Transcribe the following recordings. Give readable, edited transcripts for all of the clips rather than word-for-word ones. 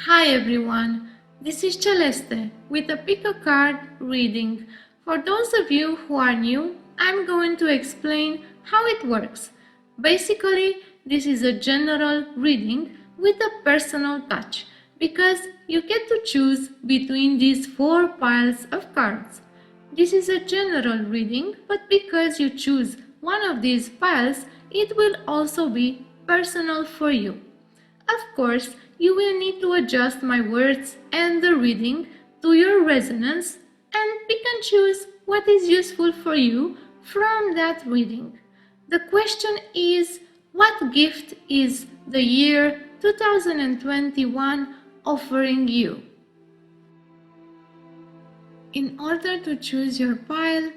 Hi everyone, this is Celeste with a pick a card reading. For those of you who are new, I'm going to explain how it works. Basically, this is a general reading with a personal touch because you get to choose between these four piles of cards. This is a general reading, but because you choose one of these piles, it will also be personal for you. Of course, you will need to adjust my words and the reading to your resonance and pick and choose what is useful for you from that reading. The question is, what gift is the year 2021 offering you? In order to choose your pile,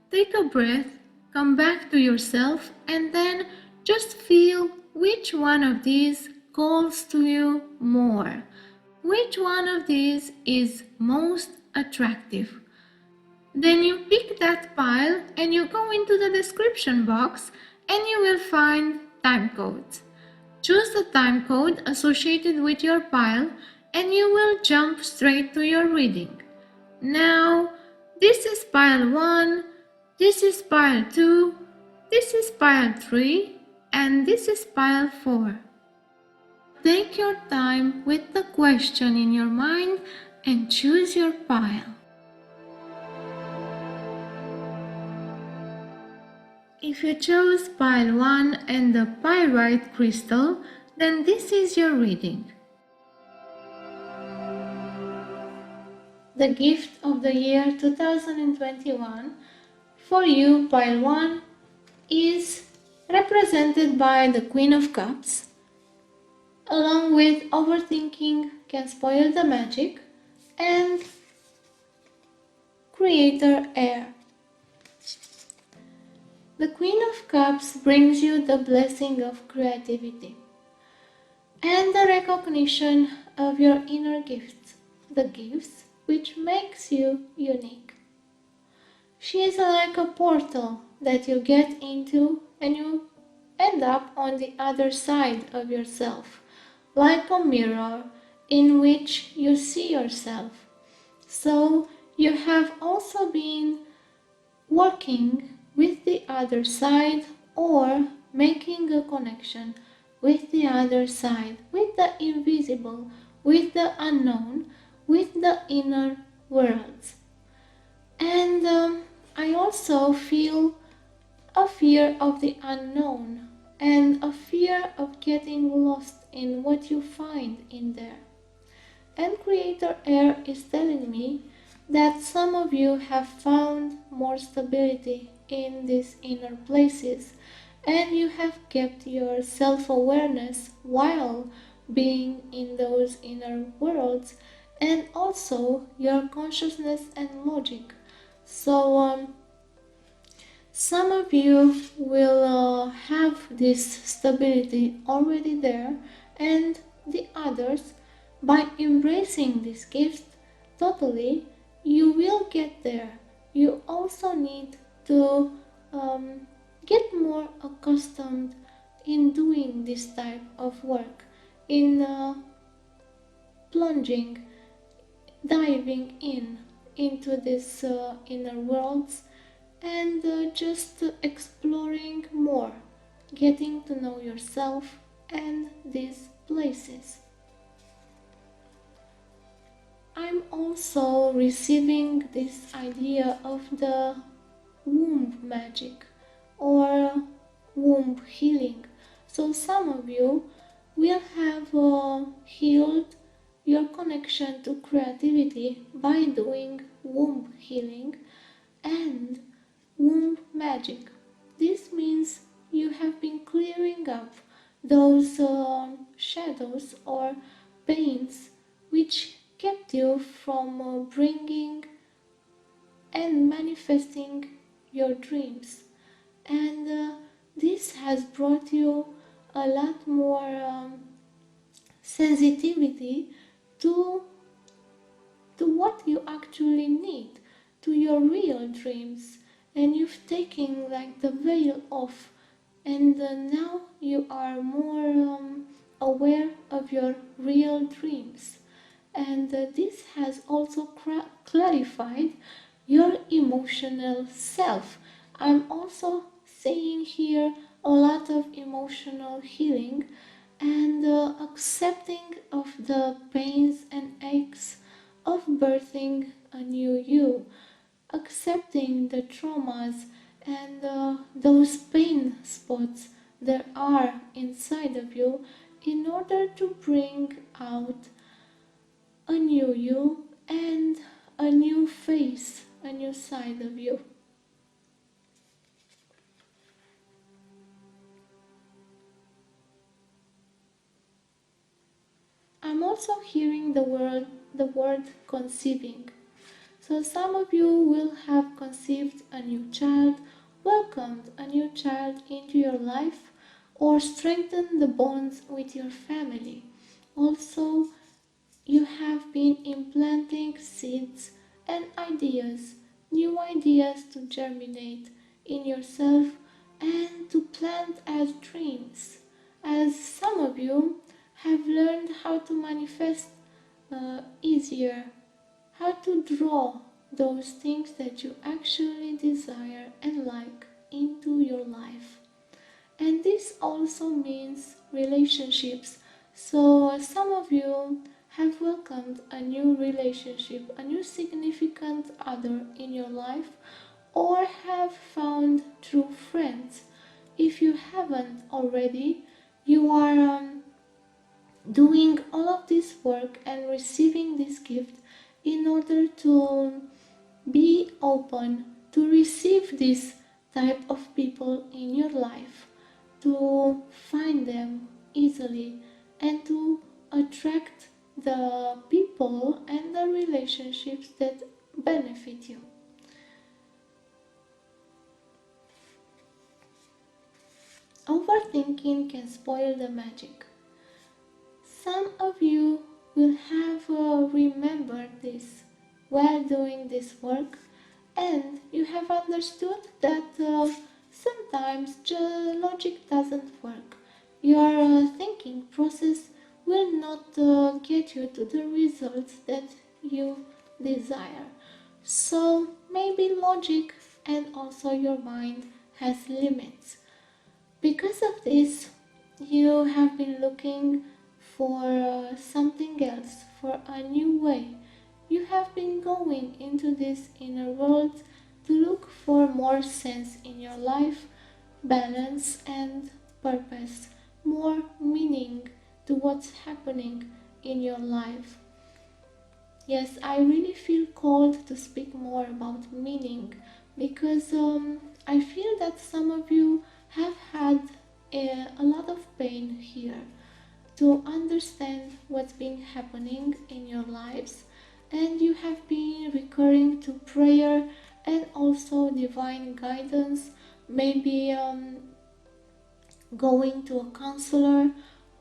take a breath, come back to yourself, and then just feel which one of these calls to you more. Which one of these is most attractive? Then you pick that pile and you go into the description box and you will find time codes. Choose the time code associated with your pile and you will jump straight to your reading. Now, this is pile 1, this is pile 2, this is pile 3, and this is pile 4. Take your time with the question in your mind and choose your pile. If you chose pile 1 and the Pyrite crystal, then this is your reading. The gift of the year 2021 for you, pile 1, is represented by the Queen of Cups, along with overthinking can spoil the magic, and Creator Air. The Queen of Cups brings you the blessing of creativity and the recognition of your inner gifts, the gifts which makes you unique. She is like a portal that you get into and you end up on the other side of yourself, like a mirror in which you see yourself. So you have also been working with the other side or making a connection with the other side, with the invisible, with the unknown, with the inner worlds. And I also feel a fear of the unknown and a fear of getting lost in what you find in there. And Creator Air is telling me that some of you have found more stability in these inner places and you have kept your self-awareness while being in those inner worlds, and also your consciousness and logic. So some of you will have this stability already there, and the others, by embracing this gift totally, you will get there. You also need to get more accustomed in doing this type of work, in plunging, diving into this inner worlds, and just exploring more, getting to know yourself and these places. I'm also receiving this idea of the womb magic or womb healing. So some of you will have healed your connection to creativity by doing womb healing and womb magic. This means you have been clearing up those shadows or pains which kept you from bringing and manifesting your dreams, and this has brought you a lot more sensitivity to what you actually need, to your real dreams, and you've taken like the veil off, and now you are more aware of your real dreams. and this has also clarified your emotional self. I'm also seeing here a lot of emotional healing and accepting of the pains and aches of birthing a new you, accepting the traumas and those pain spots that are inside of you in order to bring out a new you and a new face, a new side of you. I'm also hearing the word conceiving. So some of you will have conceived a new child, welcomed a new child into your life, or strengthened the bonds with your family. Also, you have been implanting seeds and ideas, new ideas to germinate in yourself and to plant as dreams. As some of you have learned how to manifest easier, how to draw those things that you actually desire and like into your life. And this also means relationships. So some of you have welcomed a new relationship, a new significant other in your life, or have found true friends. If you haven't already, you are doing all of this work and receiving this gift in order to be open to receive this type of people in your life, to find them easily, and to attract the people and the relationships that benefit you. Overthinking can spoil the magic. Some of you will have remembered this while doing this work, and you have understood that sometimes logic doesn't work. Your thinking process will not get you to the results that you desire. So maybe logic and also your mind has limits. Because of this, you have been looking for something else, for a new way. You have been going into this inner world to look for more sense in your life, balance and purpose, more meaning to what's happening in your life. Yes, I really feel called to speak more about meaning because I feel that some of you have had a lot of pain here to understand what's been happening in your lives, and you have been recurring to prayer and also divine guidance, maybe going to a counselor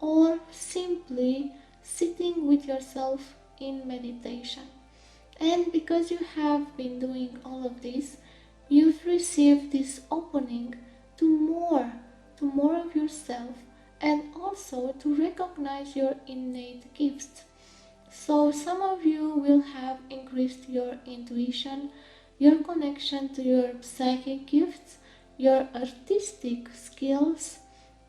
or simply sitting with yourself in meditation. And because you have been doing all of this, you've received this opening to more of yourself, and also to recognize your innate gifts. So some of you will have increased your intuition, your connection to your psychic gifts, your artistic skills,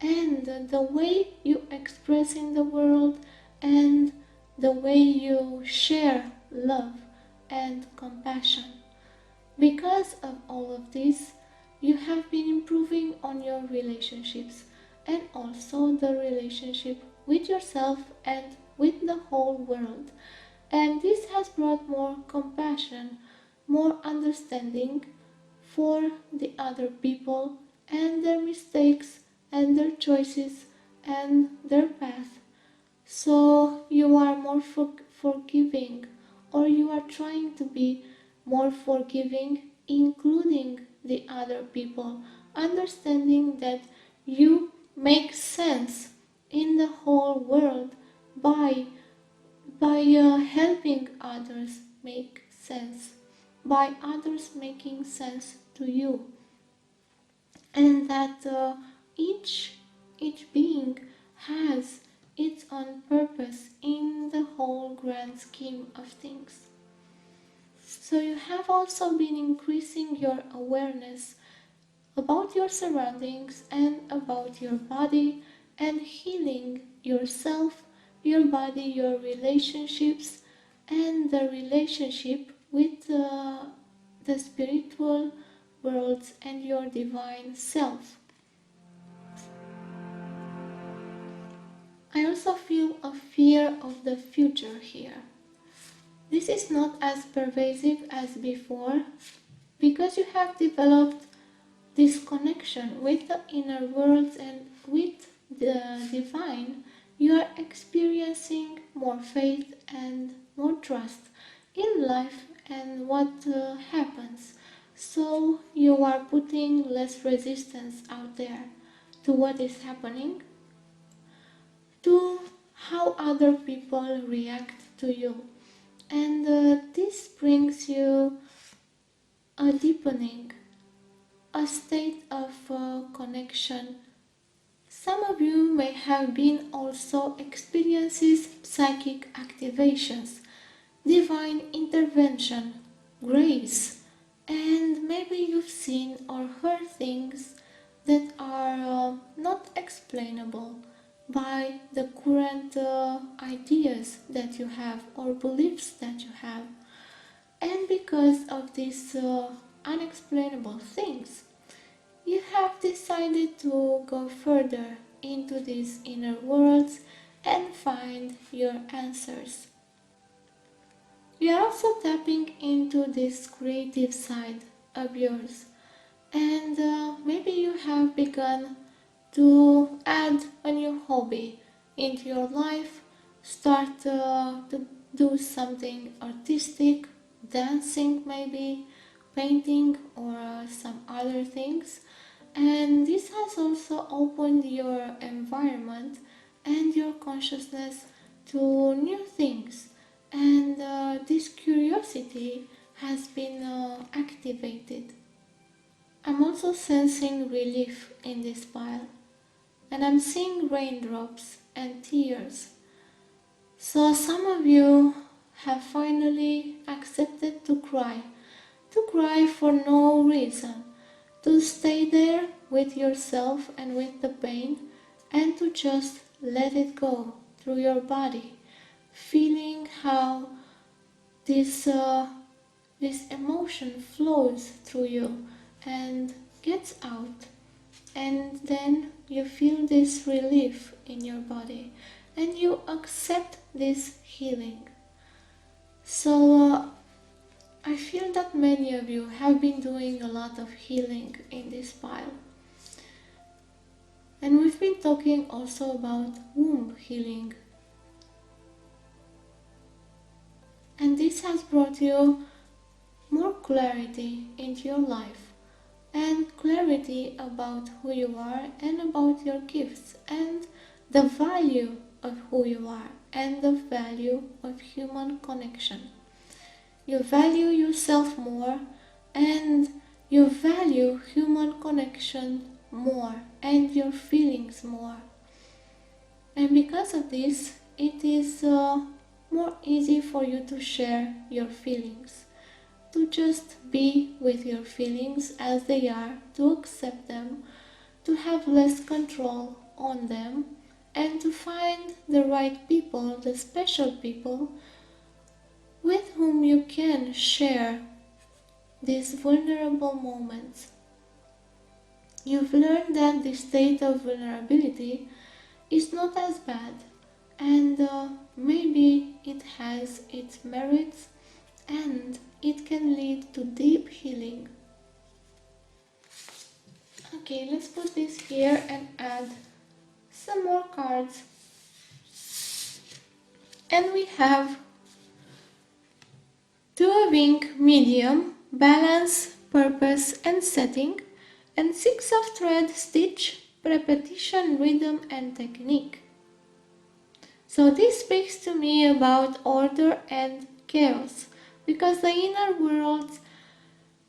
and the way you express in the world, and the way you share love and compassion. Because of all of this, you have been improving on your relationships and also the relationship with yourself and with the whole world. And this has brought more compassion, more understanding for the other people and their mistakes and their choices and their path. So you are more forgiving, or you are trying to be more forgiving, including the other people, understanding that you make sense in the whole world by helping others make sense, by others making sense to you, and that each being has its own purpose in the whole grand scheme of things. So you have also been increasing your awareness about your surroundings and about your body and healing yourself, your body, your relationships, and the relationship with the spiritual worlds and your divine self. I also feel a fear of the future here. This is not as pervasive as before because you have developed this connection with the inner worlds and with the divine. You are experiencing more faith and more trust in life and what happens. So you are putting less resistance out there to what is happening, to how other people react to you. And this brings you a deepening, a state of connection. Some of you may have been also experiences psychic activations, divine intervention, grace, and maybe you've seen or heard things that are not explainable by the current ideas that you have or beliefs that you have. And because of these unexplainable things, you have decided to go further into these inner worlds and find your answers. You are also tapping into this creative side of yours, and maybe you have begun to add a new hobby into your life, start to do something artistic, dancing maybe, painting or some other things. And this has also opened your environment and your consciousness to new things. And this curiosity has been activated. I'm also sensing relief in this pile. And I'm seeing raindrops and tears. So some of you have finally accepted to cry for no reason, to stay there with yourself and with the pain, and to just let it go through your body, feeling how this emotion flows through you and gets out. And then you feel this relief in your body and you accept this healing. So I feel that many of you have been doing a lot of healing in this pile. And we've been talking also about womb healing. And this has brought you more clarity into your life and clarity about who you are and about your gifts and the value of who you are and the value of human connection. You value yourself more and you value human connection more and your feelings more. And because of this, it is more easy for you to share your feelings, to just be with your feelings as they are, to accept them, to have less control on them, and to find the right people, the special people, with whom you can share these vulnerable moments. You've learned that this state of vulnerability is not as bad, and maybe it has its merits and it can lead to deep healing. Okay, let's put this here and add some more cards. And we have Two of ink, medium, balance, purpose and setting, and 6 of thread, stitch, repetition, rhythm and technique. So this speaks to me about order and chaos, because the inner world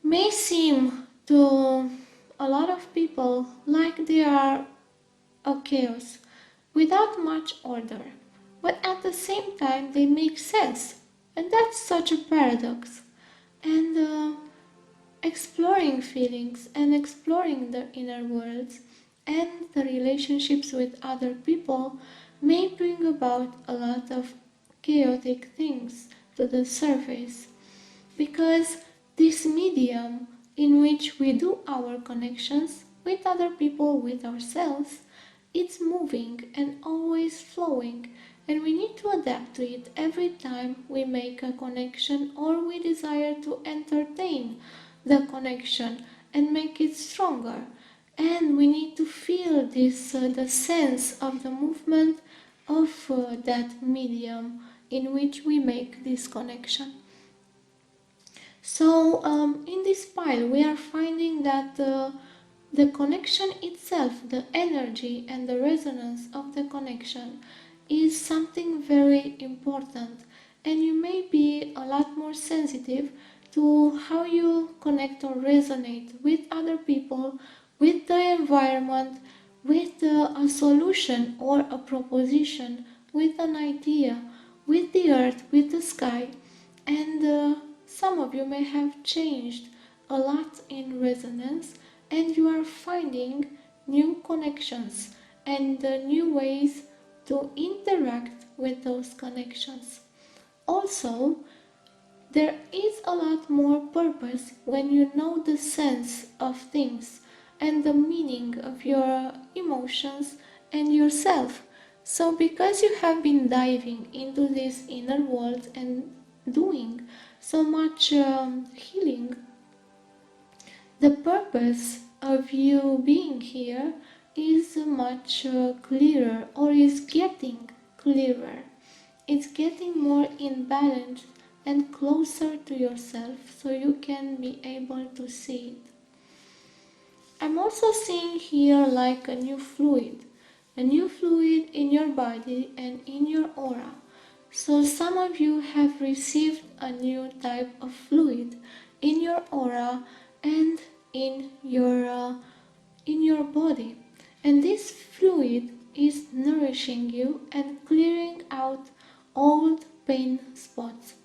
may seem to a lot of people like they are a chaos without much order. but at the same time they make sense. And that's such a paradox. And exploring feelings and exploring the inner worlds and the relationships with other people may bring about a lot of chaotic things to the surface, because this medium in which we do our connections with other people, with ourselves, it's moving and always flowing, and we need to adapt to it every time we make a connection or we desire to entertain the connection and make it stronger. And we need to feel this the sense of the movement of that medium in which we make this connection. So in this pile we are finding that the connection itself, the energy and the resonance of the connection is something very important, and you may be a lot more sensitive to how you connect or resonate with other people, with the environment, with a solution or a proposition, with an idea, with the earth, with the sky. And some of you may have changed a lot in resonance, and you are finding new connections and new ways to interact with those connections. Also, there is a lot more purpose when you know the sense of things and the meaning of your emotions and yourself. So because you have been diving into this inner world and doing so much healing, the purpose of you being here is much clearer, or is getting clearer. It's getting more in balance and closer to yourself, so you can be able to see it. I'm also seeing here like a new fluid in your body and in your aura. So some of you have received a new type of fluid in your aura and in your body, and this fluid is nourishing you and clearing out old pain spots.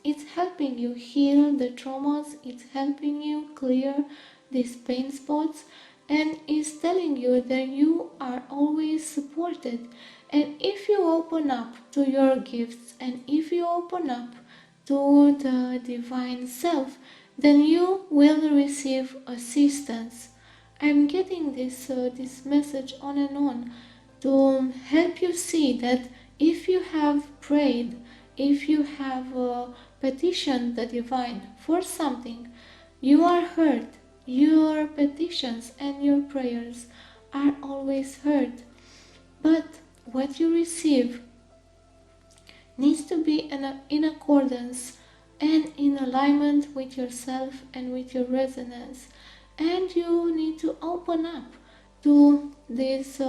It's helping you heal the traumas, it's helping you clear these pain spots, and is telling you that you are always supported. And if you open up to your gifts and if you open up to the divine self, then you will receive assistance. I'm getting this message on and on to help you see that if you have prayed, if you have petitioned the divine for something, you are heard. Your petitions and your prayers are always heard. But what you receive needs to be in accordance and in alignment with yourself and with your resonance. And you need to open up to these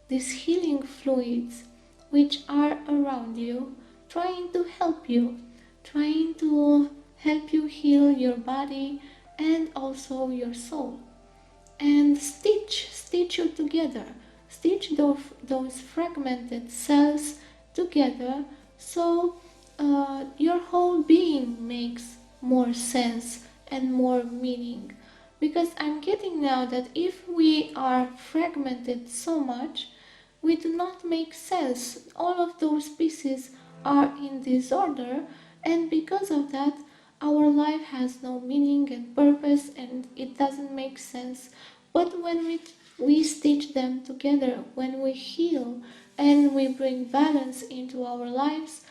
healing fluids which are around you, trying to help you heal your body and also your soul. And stitch you together, stitch those fragmented cells together, so your whole being makes more sense and more meaning. Because I'm getting now that if we are fragmented so much, we do not make sense. All of those pieces are in disorder, and because of that, our life has no meaning and purpose, and it doesn't make sense. But when we stitch them together, when we heal and we bring balance into our lives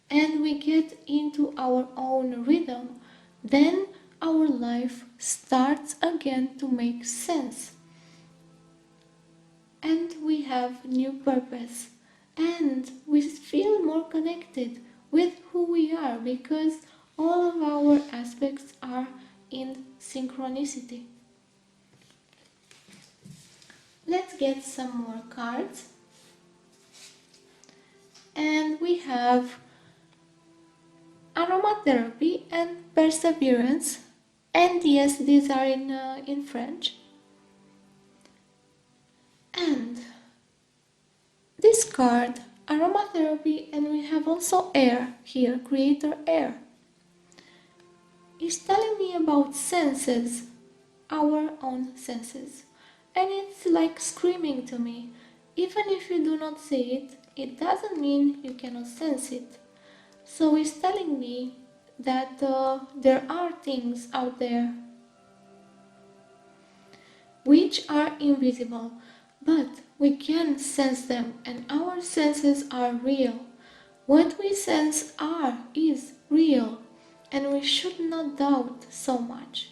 and we get into our own rhythm, then our life starts again to make sense. And we have new purpose, and we feel more connected with who we are, because all of our aspects are in synchronicity. Let's get some more cards. And we have aromatherapy and perseverance, and yes, these are in French. And this card aromatherapy, and we have also air here, creator air. It's telling me about senses, our own senses. And it's like screaming to me. Even if you do not see it, it doesn't mean you cannot sense it. So it's telling me that there are things out there which are invisible, but we can sense them, and our senses are real. What we sense is real, and we should not doubt so much.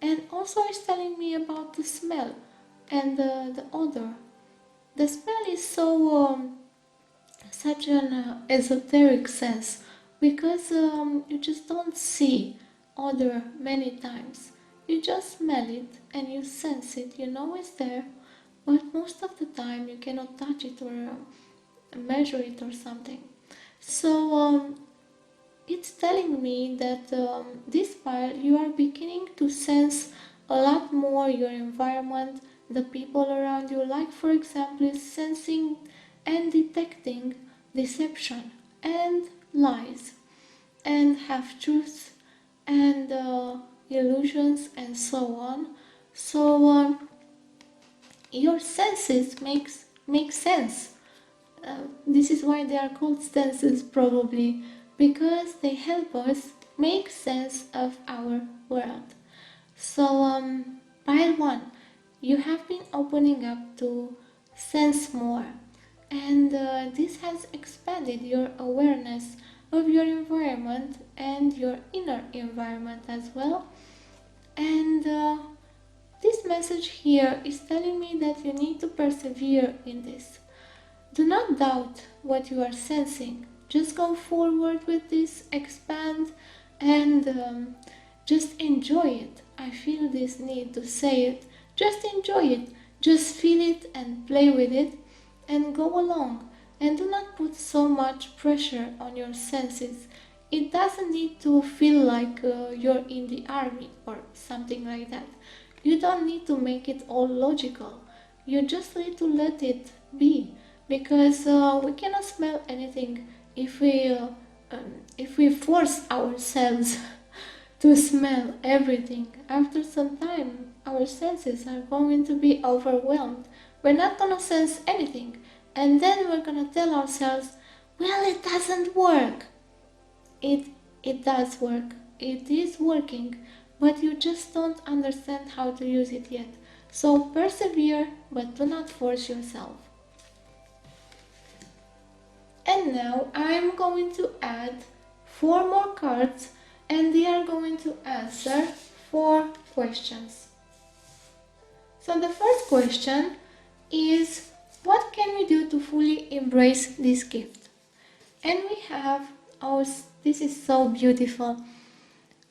And also it's telling me about the smell and the odor. The smell is such an esoteric sense, because you just don't see odor many times. You just smell it and you sense it, you know it's there, but most of the time you cannot touch it or measure it or something. So it's telling me that this while you are beginning to sense a lot more your environment, the people around you, like for example sensing and detecting deception and lies and half-truths and illusions and so on. So your senses make sense. This is why they are called senses, probably, because they help us make sense of our world. So pile 1, you have been opening up to sense more, and this has expanded your awareness of your environment and your inner environment as well. And this message here is telling me that you need to persevere in this. Do not doubt what you are sensing. Just go forward with this, expand, and just enjoy it. I feel this need to say it. Just enjoy it. Just feel it and play with it and go along. And do not put so much pressure on your senses. It doesn't need to feel like you're in the army or something like that. You don't need to make it all logical. You just need to let it be, because we cannot smell anything if we force ourselves to smell everything. After some time, our senses are going to be overwhelmed. We're not gonna sense anything, and then we're gonna tell ourselves, well, it doesn't work. It does work. It is working, but you just don't understand how to use it yet. So persevere, but do not force yourself. And now I'm going to add 4 more cards, and they are going to answer 4 questions. So the first question is, what can we do to fully embrace this gift? And we have, oh, this is so beautiful.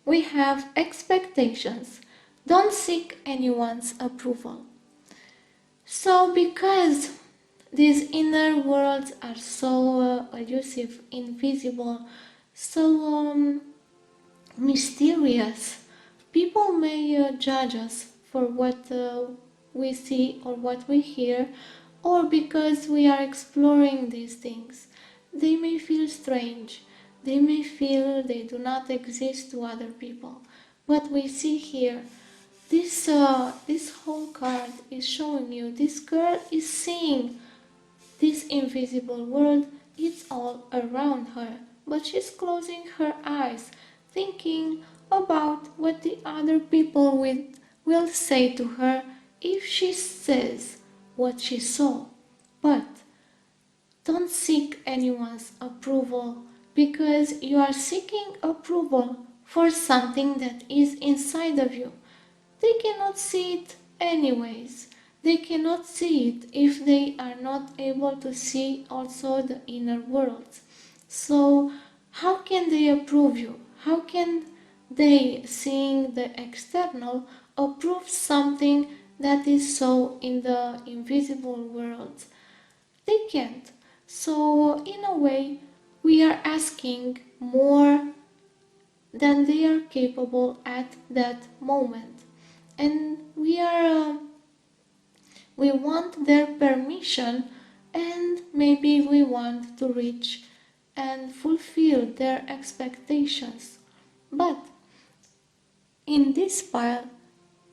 We have expectations. Don't seek anyone's approval. So because these inner worlds are so elusive, invisible, so mysterious, people may judge us for what we see or what we hear, or because we are exploring these things. They may feel strange. They may feel they do not exist to other people. What we see here, this whole card is showing you, this girl is seeing this invisible world. It's all around her, but she's closing her eyes, thinking about what the other people will say to her if she says what she saw. But don't seek anyone's approval, because you are seeking approval for something that is inside of you. They cannot see it anyways. They cannot see it if they are not able to see also the inner world. So how can they approve you? How can they, seeing the external, approve something that is so in the invisible world? They can't. So in a way, we are asking more than they are capable at that moment. And we want their permission and maybe we want to reach and fulfill their expectations. But in this pile,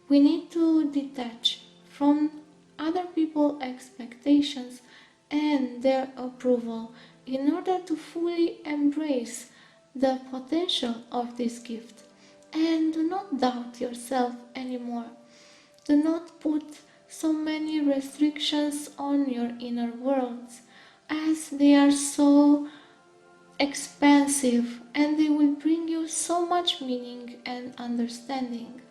we need to detach from other people's expectations and their approval in order to fully embrace the potential of this gift. And do not doubt yourself anymore. Do not put so many restrictions on your inner worlds, as they are so expansive and they will bring you so much meaning and understanding.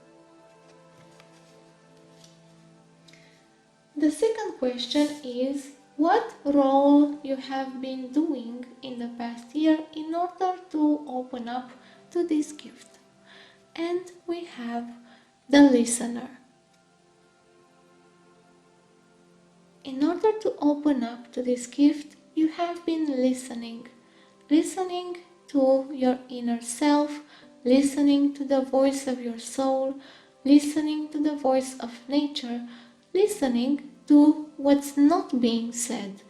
The second question is what role you have been doing in the past year in order to open up to this gift. And we have the listener. In order to open up to this gift, you have been listening to your inner self, listening to the voice of your soul, listening to the voice of nature, listening to what's not being said,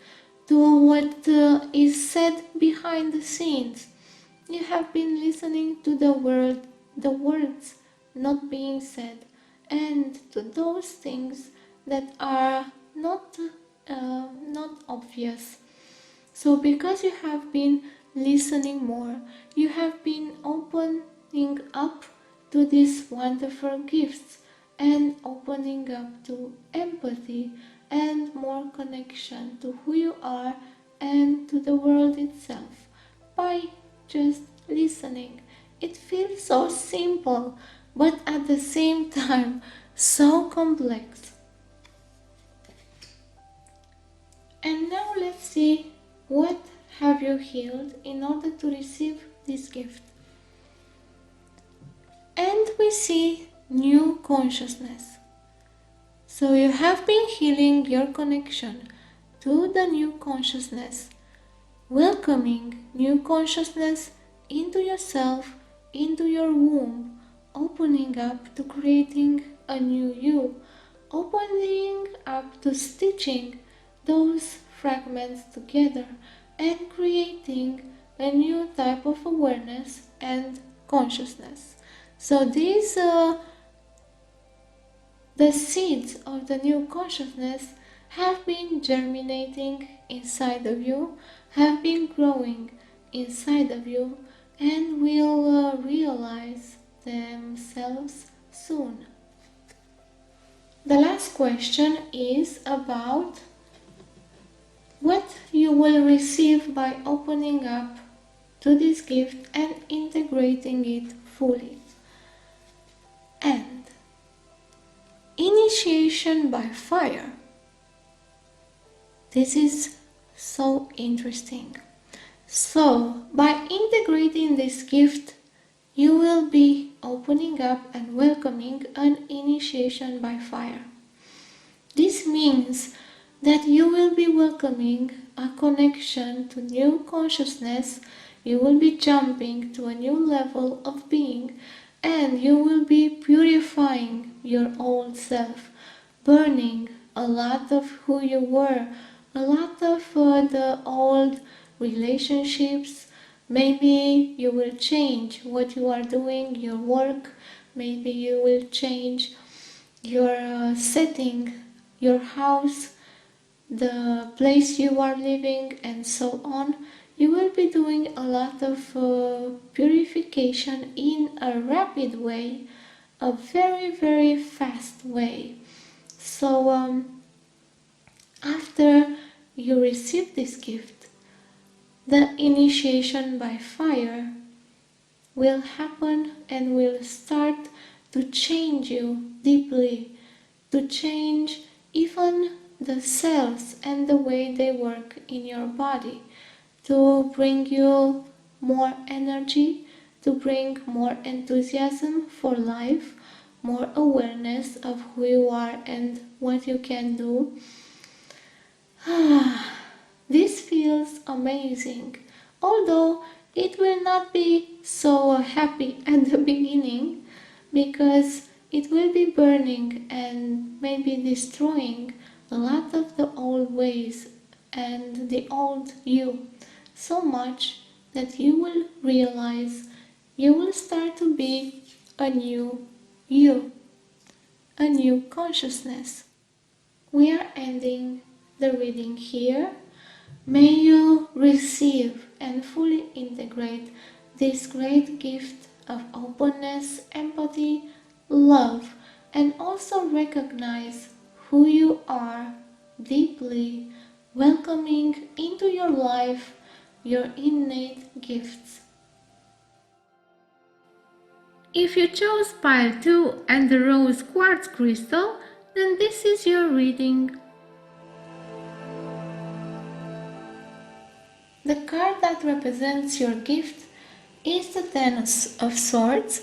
to what is said behind the scenes. You have been listening to the words not being said, and to those things that are not obvious. So because you have been listening more, you have been opening up to these wonderful gifts and opening up to empathy and more connection to who you are and to the world itself by just listening. It feels so simple, but at the same time so complex. And now let's see what have you healed in order to receive this gift. And we see new consciousness. So you have been healing your connection to the new consciousness, welcoming new consciousness into yourself, into your womb, opening up to creating a new you, opening up to stitching those fragments together and creating a new type of awareness and consciousness. So these the seeds of the new consciousness have been germinating inside of you, have been growing inside of you, and will realize themselves soon. The last question is about what you will receive by opening up to this gift and integrating it fully. And initiation by fire. This is so interesting. So, by integrating this gift, you will be opening up and welcoming an initiation by fire. This means that you will be welcoming a connection to new consciousness, you will be jumping to a new level of being, and you will be purifying your old self, burning a lot of who you were, a lot of the old relationships. Maybe you will change what you are doing, your work, maybe you will change your setting, your house, the place you are living, and so on. You will be doing a lot of purification in a rapid way, a very, very fast way. So after you receive this gift, the initiation by fire will happen and will start to change you deeply, to change even the cells and the way they work in your body, to bring you more energy, to bring more enthusiasm for life, more awareness of who you are and what you can do. This feels amazing, although it will not be so happy at the beginning, because it will be burning and maybe destroying a lot of the old ways and the old you so much that you will realize you will start to be a new you, a new consciousness. We are ending the reading here. May you receive and fully integrate this great gift of openness, empathy, love, and also recognize who you are deeply, welcoming into your life your innate gifts. If you chose pile 2 and the rose quartz crystal, then this is your reading. The card that represents your gift is the Ten of Swords,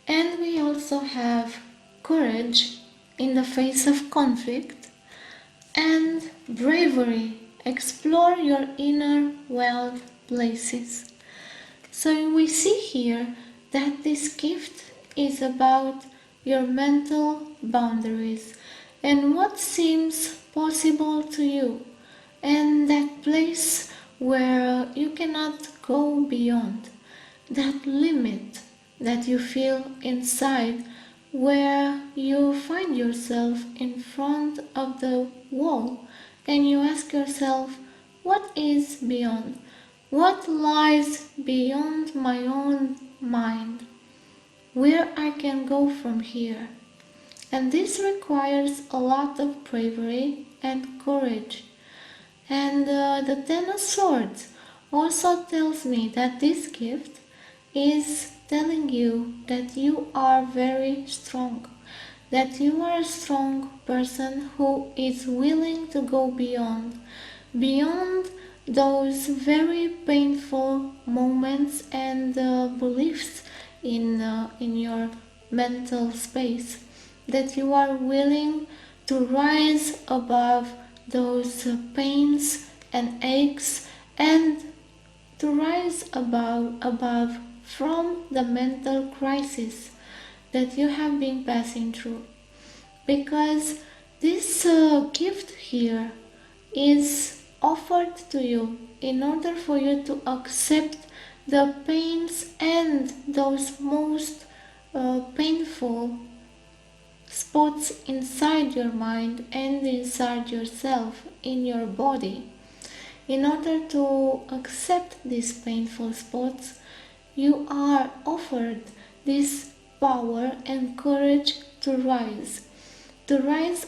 and we also have courage in the face of conflict and bravery. Explore your inner wild places. So we see here that this gift is about your mental boundaries and what seems possible to you, and that place where you cannot go beyond, that limit that you feel inside, where you find yourself in front of the wall and you ask yourself, what is beyond? What lies beyond my own mind? Where I can go from here? And this requires a lot of bravery and courage. And the Ten of Swords also tells me that this gift is telling you that you are very strong, that you are a strong person who is willing to go beyond those very painful moments and beliefs in your mental space, that you are willing to rise above those pains and aches and to rise above from the mental crisis that you have been passing through. Because this gift here is offered to you in order for you to accept the pains and those most painful spots inside your mind and inside yourself, in your body. In order to accept these painful spots, you are offered this power and courage to rise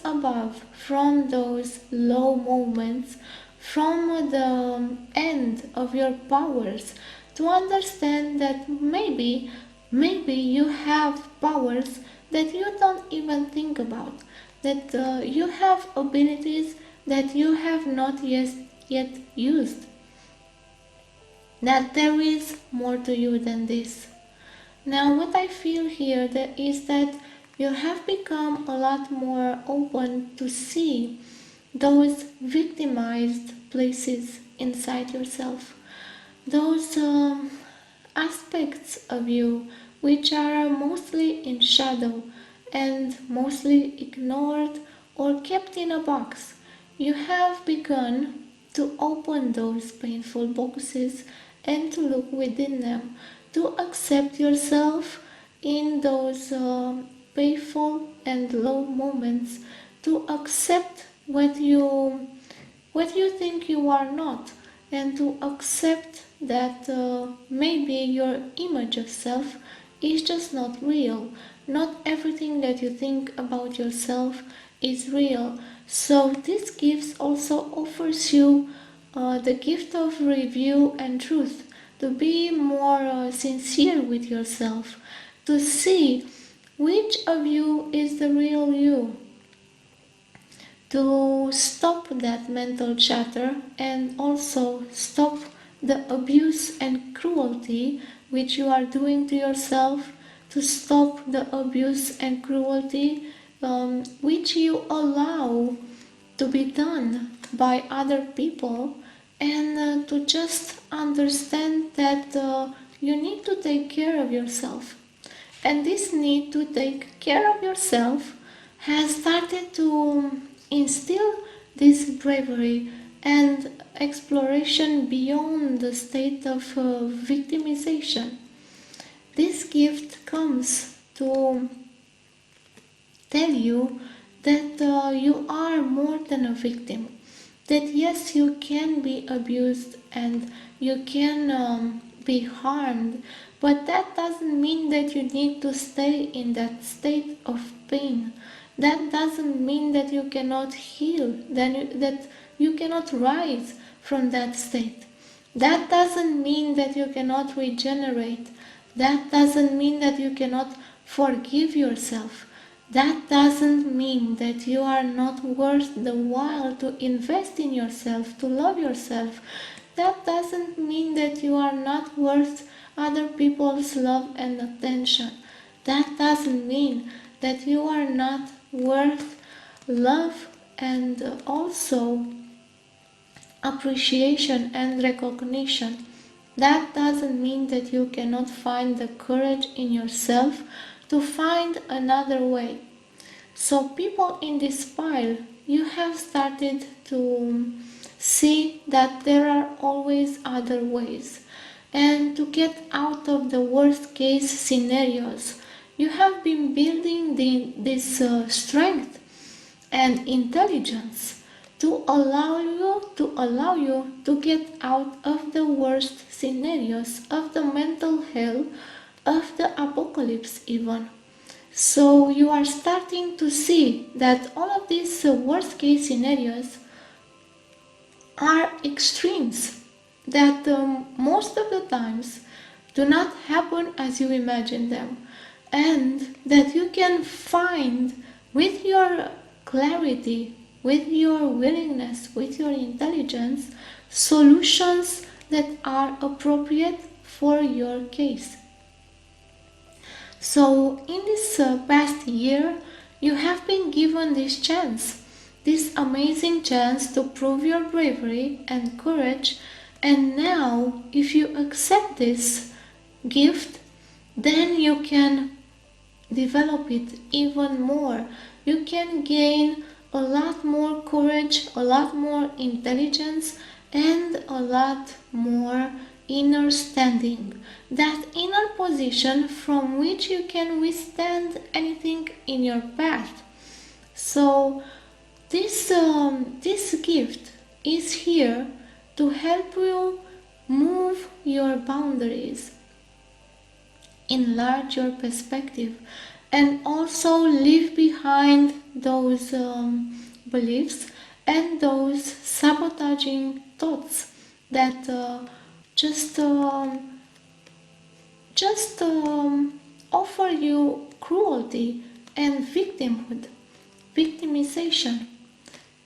above from those low moments, from the end of your powers, to understand that maybe you have powers that you don't even think about, that you have abilities that you have not yet used, that there is more to you than this. Now what I feel here is that you have become a lot more open to see those victimized places inside yourself, those aspects of you which are mostly in shadow and mostly ignored or kept in a box. You have begun to open those painful boxes and to look within them, to accept yourself in those painful and low moments, to accept what you think you are not, and to accept that maybe your image of self is just not real. Not everything that you think about yourself is real. So this gift also offers you the gift of review and truth, to be more sincere with yourself, to see which of you is the real you, to stop that mental chatter and also stop the abuse and cruelty which you are doing to yourself, to stop the abuse and cruelty which you allow to be done by other people, and to just understand that you need to take care of yourself. And this need to take care of yourself has started to instill this bravery, and exploration beyond the state of victimization. This gift comes to tell you that you are more than a victim. That yes, you can be abused and you can be harmed, but that doesn't mean that you need to stay in that state of pain. That doesn't mean that you cannot heal, that you cannot rise from that state. That doesn't mean that you cannot regenerate. That doesn't mean that you cannot forgive yourself. That doesn't mean that you are not worth the while to invest in yourself, to love yourself. That doesn't mean that you are not worth other people's love and attention. That doesn't mean that you are not worth love and also appreciation and recognition. That doesn't mean that you cannot find the courage in yourself to find another way. So people in this pile, you have started to see that there are always other ways. And to get out of the worst case scenarios, you have been building this strength and intelligence to allow you to get out of the worst scenarios of the mental hell, of the apocalypse even. So you are starting to see that all of these worst case scenarios are extremes that most of the times do not happen as you imagine them, and that you can find with your clarity, with your willingness, with your intelligence, solutions that are appropriate for your case. So in this past year, you have been given this chance, this amazing chance to prove your bravery and courage, and now if you accept this gift, then you can develop it even more. You can gain a lot more courage, a lot more intelligence, and a lot more inner standing. That inner position from which you can withstand anything in your path. So this gift is here to help you move your boundaries, enlarge your perspective, and also leave behind those beliefs and those sabotaging thoughts that just offer you cruelty and victimization.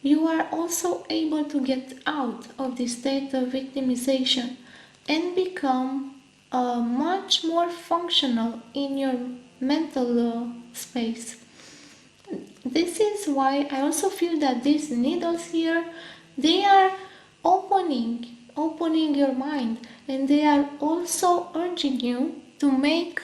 You are also able to get out of this state of victimization and become much more functional in your mental space. This is why I also feel that these needles here, they are opening your mind, and they are also urging you to make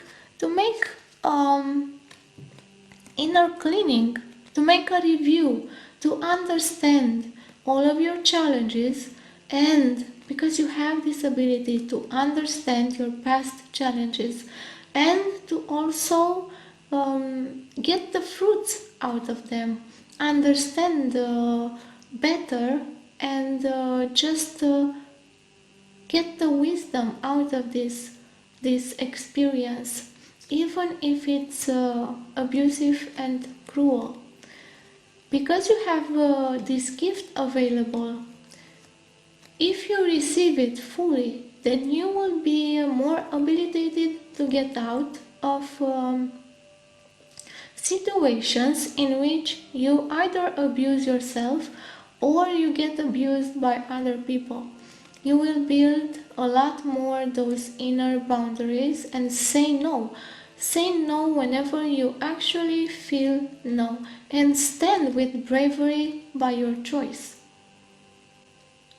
inner cleaning, to make a review, to understand all of your challenges, and because you have this ability to understand your past challenges and to also get the fruits out of them, understand better, and just get the wisdom out of this experience, even if it's abusive and cruel. Because you have this gift available, if you receive it fully, then you will be more habilitated to get out of situations in which you either abuse yourself or you get abused by other people. You will build a lot more those inner boundaries and say no. Say no whenever you actually feel no, and stand with bravery by your choice.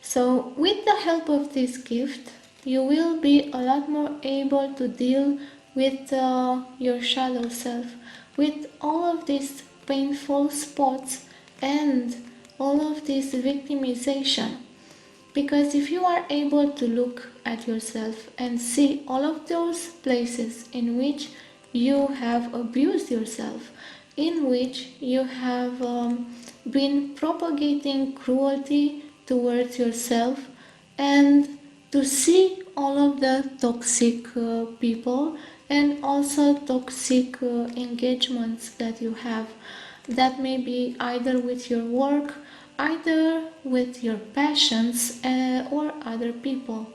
So with the help of this gift, you will be a lot more able to deal with your shadow self, with all of these painful spots and all of this victimization. Because if you are able to look at yourself and see all of those places in which you have abused yourself, in which you have been propagating cruelty towards yourself, and to see all of the toxic people and also toxic engagements that you have, that may be either with your work, either with your passions, or other people.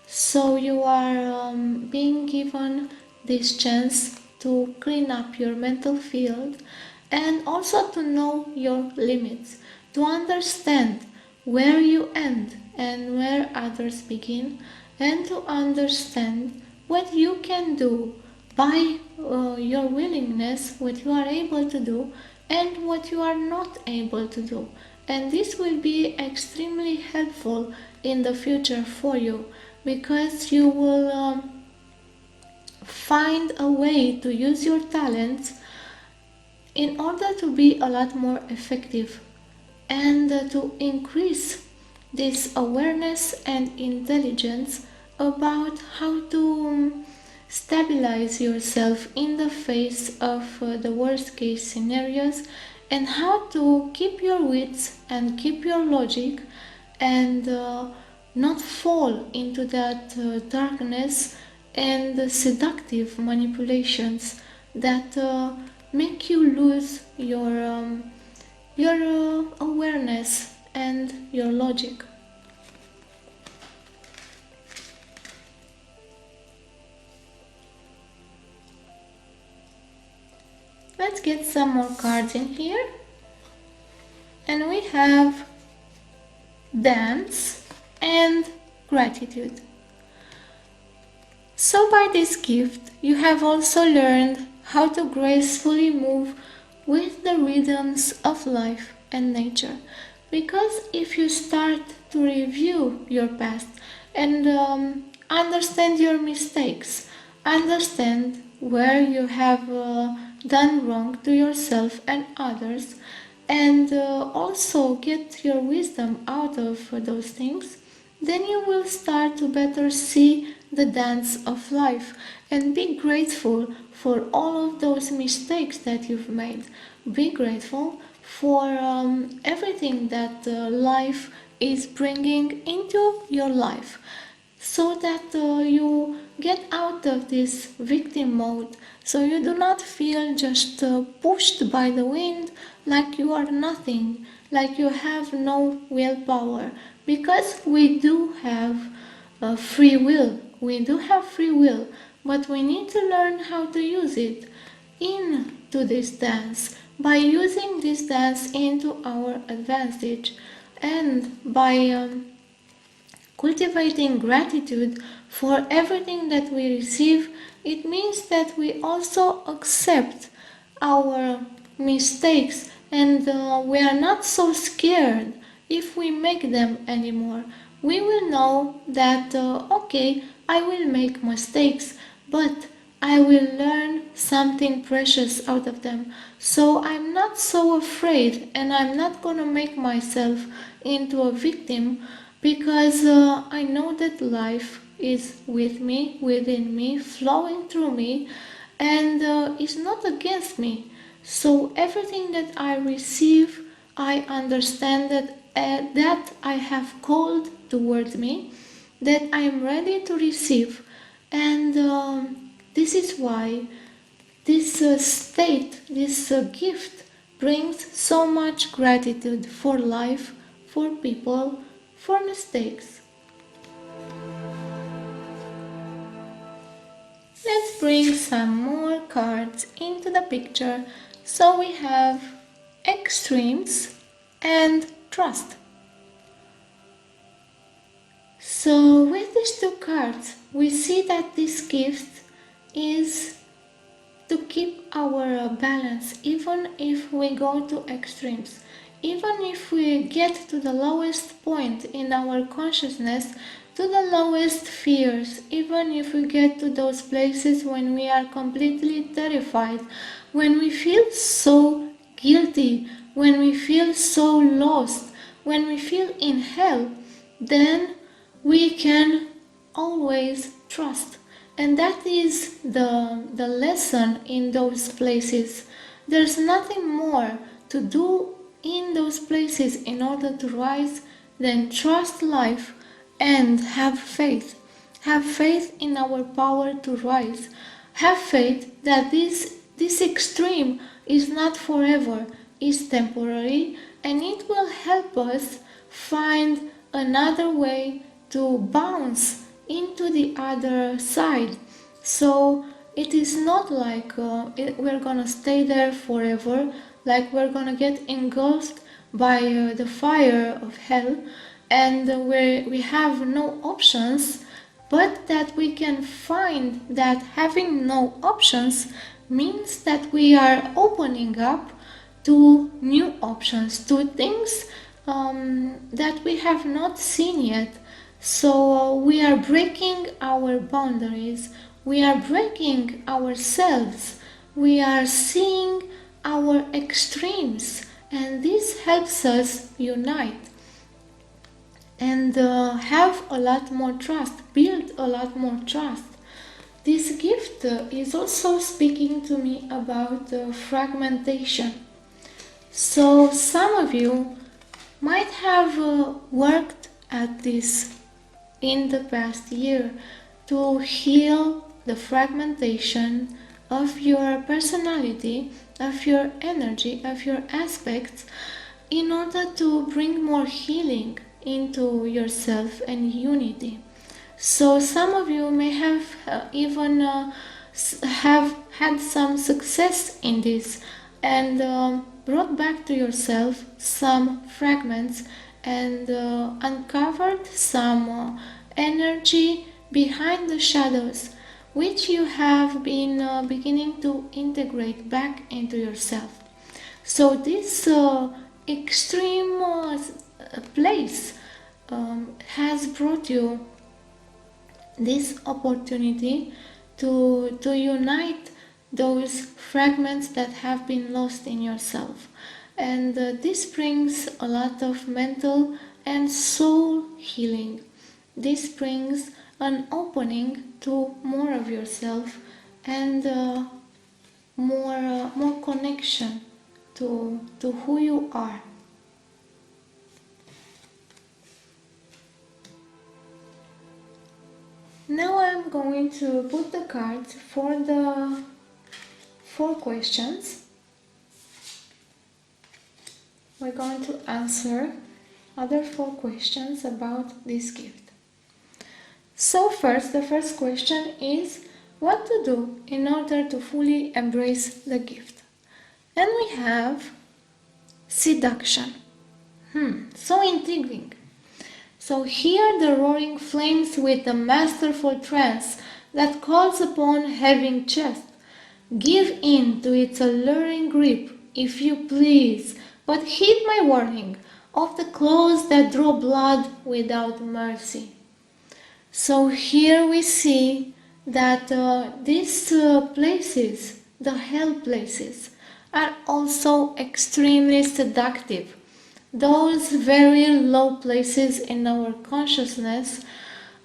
So you are being given this chance to clean up your mental field and also to know your limits, to understand where you end and where others begin, and to understand what you can do by your willingness, what you are able to do and what you are not able to do. And this will be extremely helpful in the future for you, because you will find a way to use your talents in order to be a lot more effective, and to increase this awareness and intelligence about how to stabilize yourself in the face of the worst case scenarios, and how to keep your wits and keep your logic, and not fall into that darkness and seductive manipulations that make you lose your awareness and your logic. Let's get some more cards in here. And we have dance and gratitude. So by this gift, you have also learned how to gracefully move with the rhythms of life and nature. Because if you start to review your past and understand your mistakes, understand where you have done wrong to yourself and others, and also get your wisdom out of those things, then you will start to better see the dance of life and be grateful for all of those mistakes that you've made. Be grateful for everything that life is bringing into your life, so that you get out of this victim mode, so you do not feel just pushed by the wind, like you are nothing, like you have no willpower. Because we do have free will, but we need to learn how to use it into this dance, by using this dance into our advantage, and by cultivating gratitude for everything that we receive. It means that we also accept our mistakes, and we are not so scared if we make them anymore. We will know that, okay, I will make mistakes, but I will learn something precious out of them. So I'm not so afraid, and I'm not gonna make myself into a victim, because I know that life is with me, within me, flowing through me, and is not against me. So everything that I receive, I understand that I have called towards me, that I am ready to receive, and this is why this gift brings so much gratitude for life, for people, for mistakes. Let's bring some more cards into the picture. So we have extremes and trust. So with these two cards, we see that this gift is to keep our balance, even if we go to extremes. Even if we get to the lowest point in our consciousness, to the lowest fears, even if we get to those places when we are completely terrified, when we feel so guilty, when we feel so lost, when we feel in hell, then we can always trust. And that is the lesson in those places. There's nothing more to do in those places in order to rise than trust life and have faith. Have faith in our power to rise. Have faith that this extreme is not forever, is temporary, and it will help us find another way to bounce into the other side. So it is not like we're gonna stay there forever, like we're gonna get engulfed by the fire of hell, and we have no options, but that we can find that having no options means that we are opening up to new options, to things that we have not seen yet. So we are breaking our boundaries, we are breaking ourselves, we are seeing our extremes, and this helps us unite and have a lot more trust, build a lot more trust. This gift is also speaking to me about fragmentation. So some of you might have worked at this in the past year to heal the fragmentation of your personality, of your energy, of your aspects, in order to bring more healing into yourself and unity. So some of you may have even have had some success in this and brought back to yourself some fragments and uncovered some energy behind the shadows, which you have been beginning to integrate back into yourself. So this extreme place has brought you this opportunity to unite those fragments that have been lost in yourself. And this brings a lot of mental and soul healing. This brings an opening to more of yourself and more connection to who you are. Now I'm going to put the cards for the 4 questions. We're going to answer other 4 questions about this gift. So first, the first question is what to do in order to fully embrace the gift. And we have seduction. So intriguing. So hear the roaring flames with a masterful trance that calls upon having chest. Give in to its alluring grip, if you please, but heed my warning of the claws that draw blood without mercy. So here we see that these places, the hell places, are also extremely seductive. Those very low places in our consciousness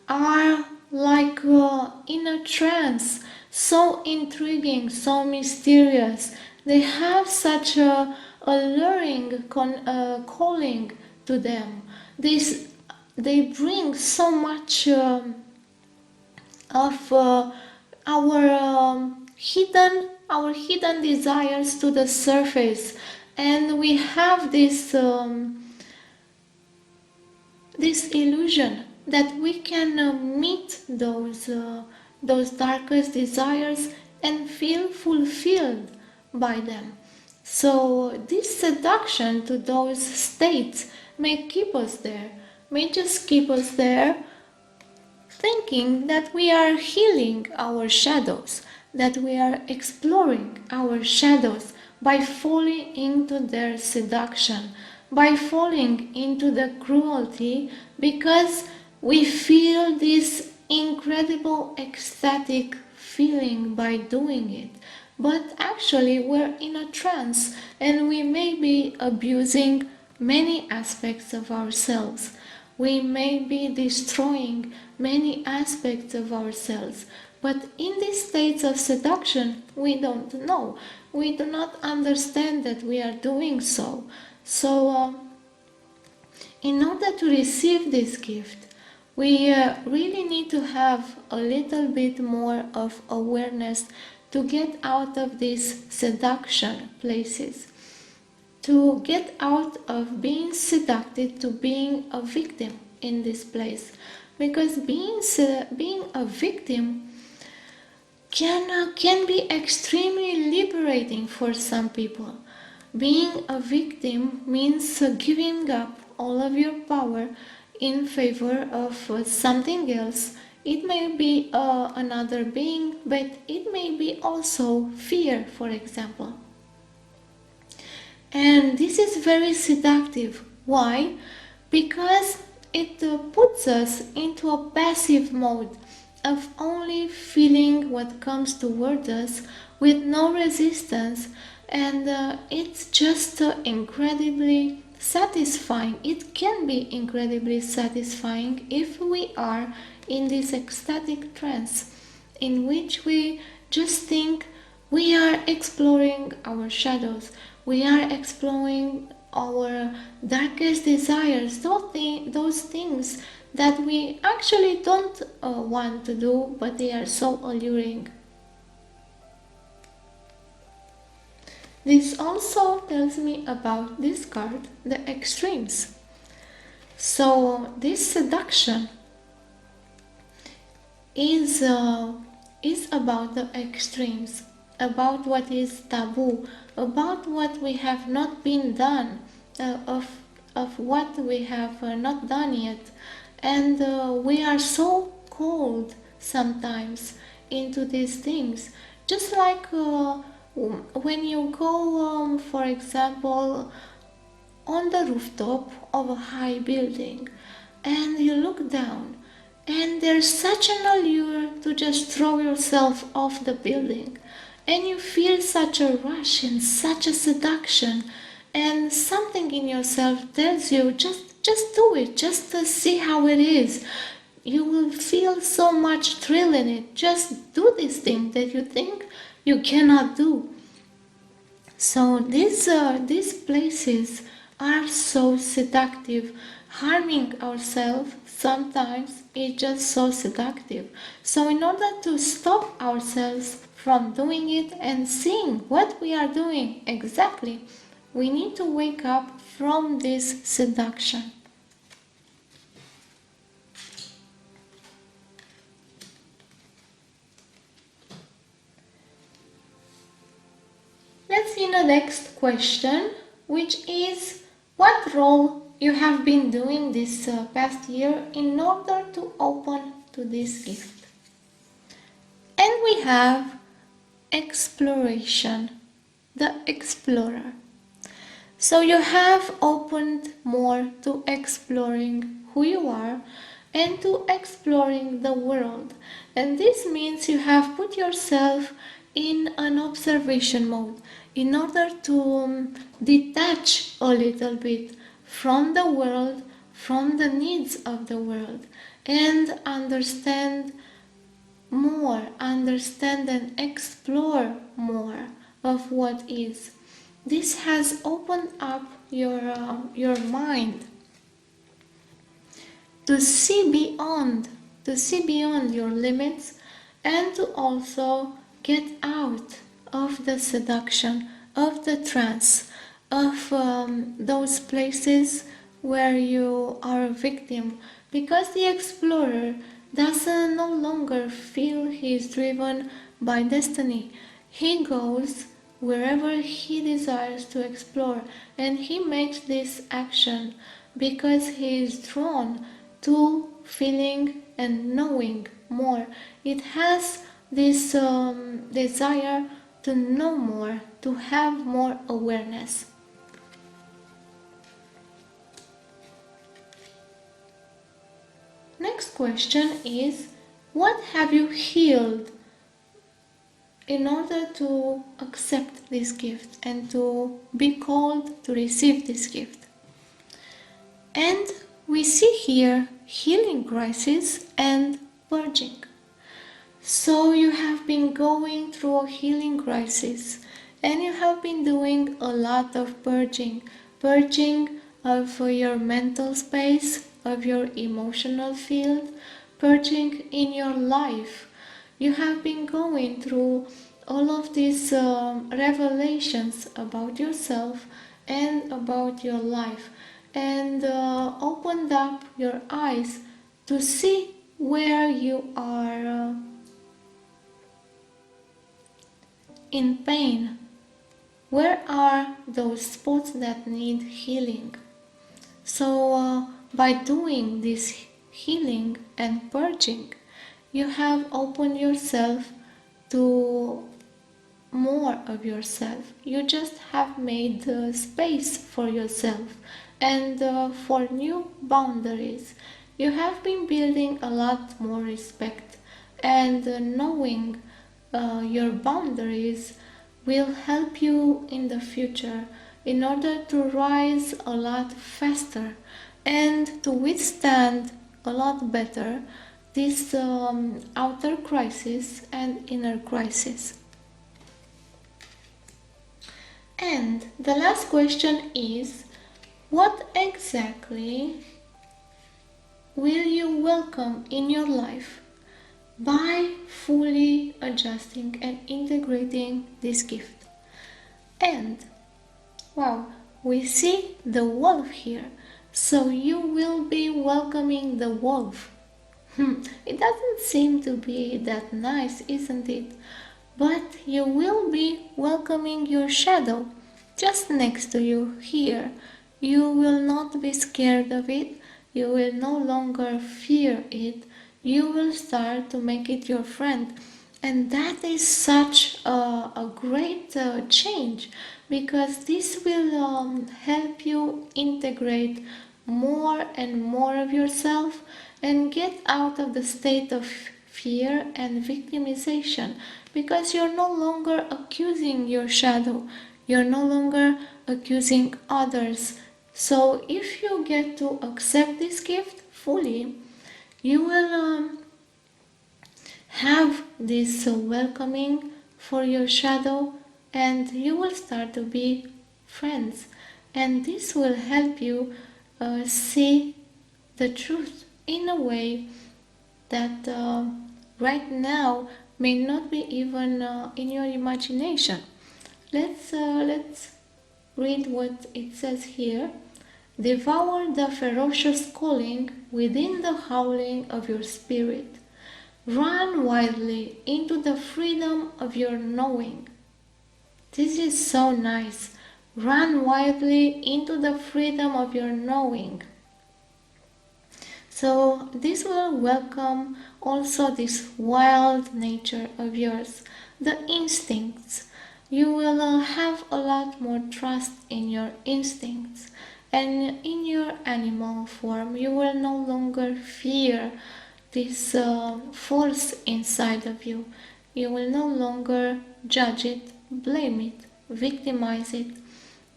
are like in a trance, so intriguing, so mysterious. They have such a alluring calling to them. They bring so much of our hidden desires to the surface, and we have this illusion that we can meet those darkest desires and feel fulfilled by them. So this seduction to those states may keep us there, may just keep us there, thinking that we are healing our shadows, that we are exploring our shadows by falling into their seduction, by falling into the cruelty, because we feel this incredible ecstatic feeling by doing it. But actually we're in a trance and we may be abusing many aspects of ourselves. We may be destroying many aspects of ourselves, but in these states of seduction, we don't know. We do not understand that we are doing so. So, in order to receive this gift, we really need to have a little bit more of awareness to get out of these seduction places, to get out of being seduced to being a victim in this place. Because being a victim can be extremely liberating for some people. Being a victim means giving up all of your power in favor of something else. It may be another being, but it may be also fear, for example. And this is very seductive. Why? Because it puts us into a passive mode of only feeling what comes toward us with no resistance, and it's just incredibly satisfying. It can be incredibly satisfying if we are in this ecstatic trance in which we just think we are exploring our shadows, we are exploring our darkest desires, those things that we actually don't want to do, but they are so alluring. This also tells me about this card, the extremes. So this seduction is about the extremes, about what is taboo, about what we have not been done, of what we have not done yet, and we are so cold sometimes into these things. Just like when you go, for example, on the rooftop of a high building and you look down, and there's such an allure to just throw yourself off the building, and you feel such a rush and such a seduction, and something in yourself tells you just do it, just to see how it is. You will feel so much thrill in it. Just do this thing that you think you cannot do. So these places are so seductive. Harming ourselves sometimes is just so seductive. So in order to stop ourselves from doing it and seeing what we are doing exactly, we need to wake up from this seduction. Let's see the next question, which is what role you have been doing this past year in order to open to this gift. And we have exploration, the explorer. So you have opened more to exploring who you are and to exploring the world. And this means you have put yourself in an observation mode in order to detach a little bit from the world, from the needs of the world, and understand more, understand and explore more of what is. This has opened up your mind to see beyond your limits, and to also get out of the seduction, of the trance, of those places where you are a victim, because the explorer doesn't no longer feel he is driven by destiny. He goes wherever he desires to explore, and he makes this action because he is drawn to feeling and knowing more. It has this desire to know more, to have more awareness. Next question is, what have you healed in order to accept this gift and to be called to receive this gift? And we see here healing crisis and purging. So you have been going through a healing crisis and you have been doing a lot of purging of your mental space, of your emotional field, purging in your life. You have been going through all of these revelations about yourself and about your life, and opened up your eyes to see where you are in pain. Where are those spots that need healing? So, by doing this healing and purging, you have opened yourself to more of yourself. You just have made space for yourself and for new boundaries. You have been building a lot more respect, and knowing your boundaries will help you in the future in order to rise a lot faster and to withstand a lot better this outer crisis and inner crisis. And the last question is, what exactly will you welcome in your life by fully adjusting and integrating this gift? And wow, we see the wolf here, so you will be welcoming the wolf. It doesn't seem to be that nice, isn't it? But you will be welcoming your shadow just next to you here. You will not be scared of it. You will no longer fear it. You will start to make it your friend. And that is such a great change, because this will help you integrate more and more of yourself and get out of the state of fear and victimization, because you're no longer accusing your shadow, you're no longer accusing others. So if you get to accept this gift fully, you will have this welcoming for your shadow, and you will start to be friends, and this will help you see the truth in a way that right now may not be even in your imagination. Let's read what it says here. Devour the ferocious calling within the howling of your spirit. Run wildly into the freedom of your knowing. This is so nice. Run wildly into the freedom of your knowing. So this will welcome also this wild nature of yours, the instincts. You will have a lot more trust in your instincts, and in your animal form you will no longer fear this force inside of you. You will no longer judge it, blame it, victimize it,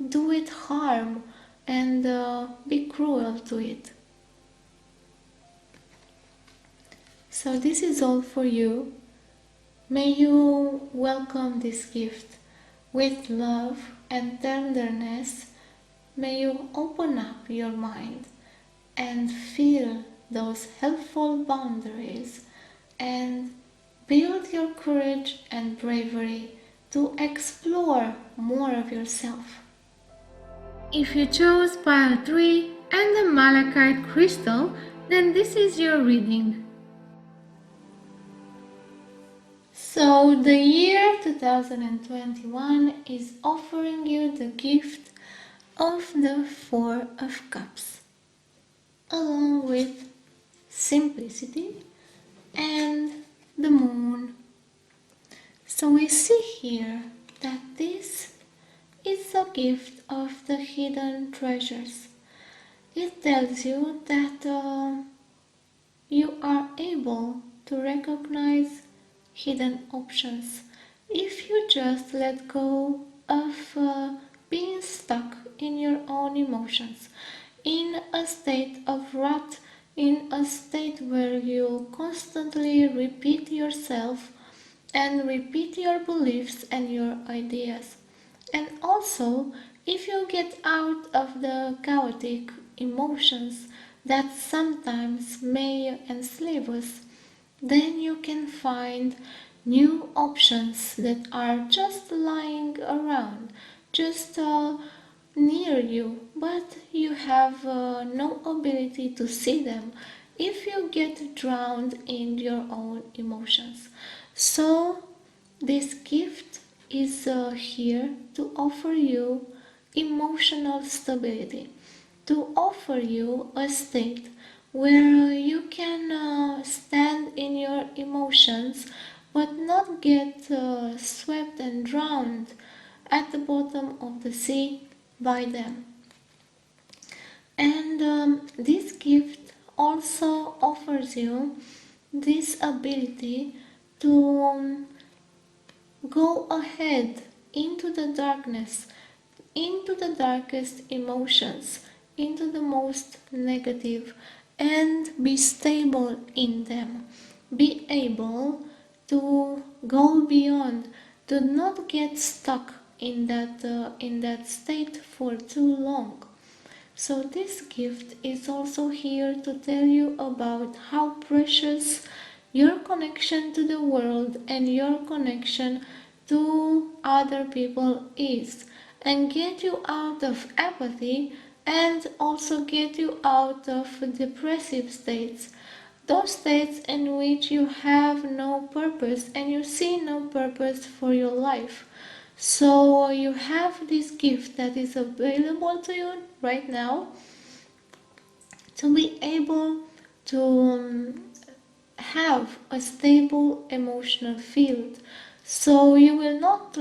do it harm, and be cruel to it. So this is all for you. May you welcome this gift with love and tenderness. May you open up your mind and feel those helpful boundaries and build your courage and bravery to explore more of yourself. If you chose pile 3 and the Malachite crystal, then this is your reading. So the year 2021 is offering you the gift of the Four of Cups, along with simplicity and the moon. So we see here that this is a gift of the hidden treasures. It tells you that you are able to recognize hidden options if you just let go of being stuck in your own emotions, in a state of rut, in a state where you constantly repeat yourself and repeat your beliefs and your ideas. And also, if you get out of the chaotic emotions that sometimes may enslave us, then you can find new options that are just lying around, just near you, but you have no ability to see them if you get drowned in your own emotions. So, this gift is here to offer you emotional stability, to offer you a state where you can stand in your emotions but not get swept and drowned at the bottom of the sea by them. And this gift also offers you this ability to go ahead into the darkness, into the darkest emotions, into the most negative, and be stable in them. Be able to go beyond, to not get stuck in that state for too long. So this gift is also here to tell you about how precious your connection to the world and your connection to other people is, and get you out of apathy and also get you out of depressive states, those states in which you have no purpose and you see no purpose for your life. So you have this gift that is available to you right now to be able to have a stable emotional field, so you will no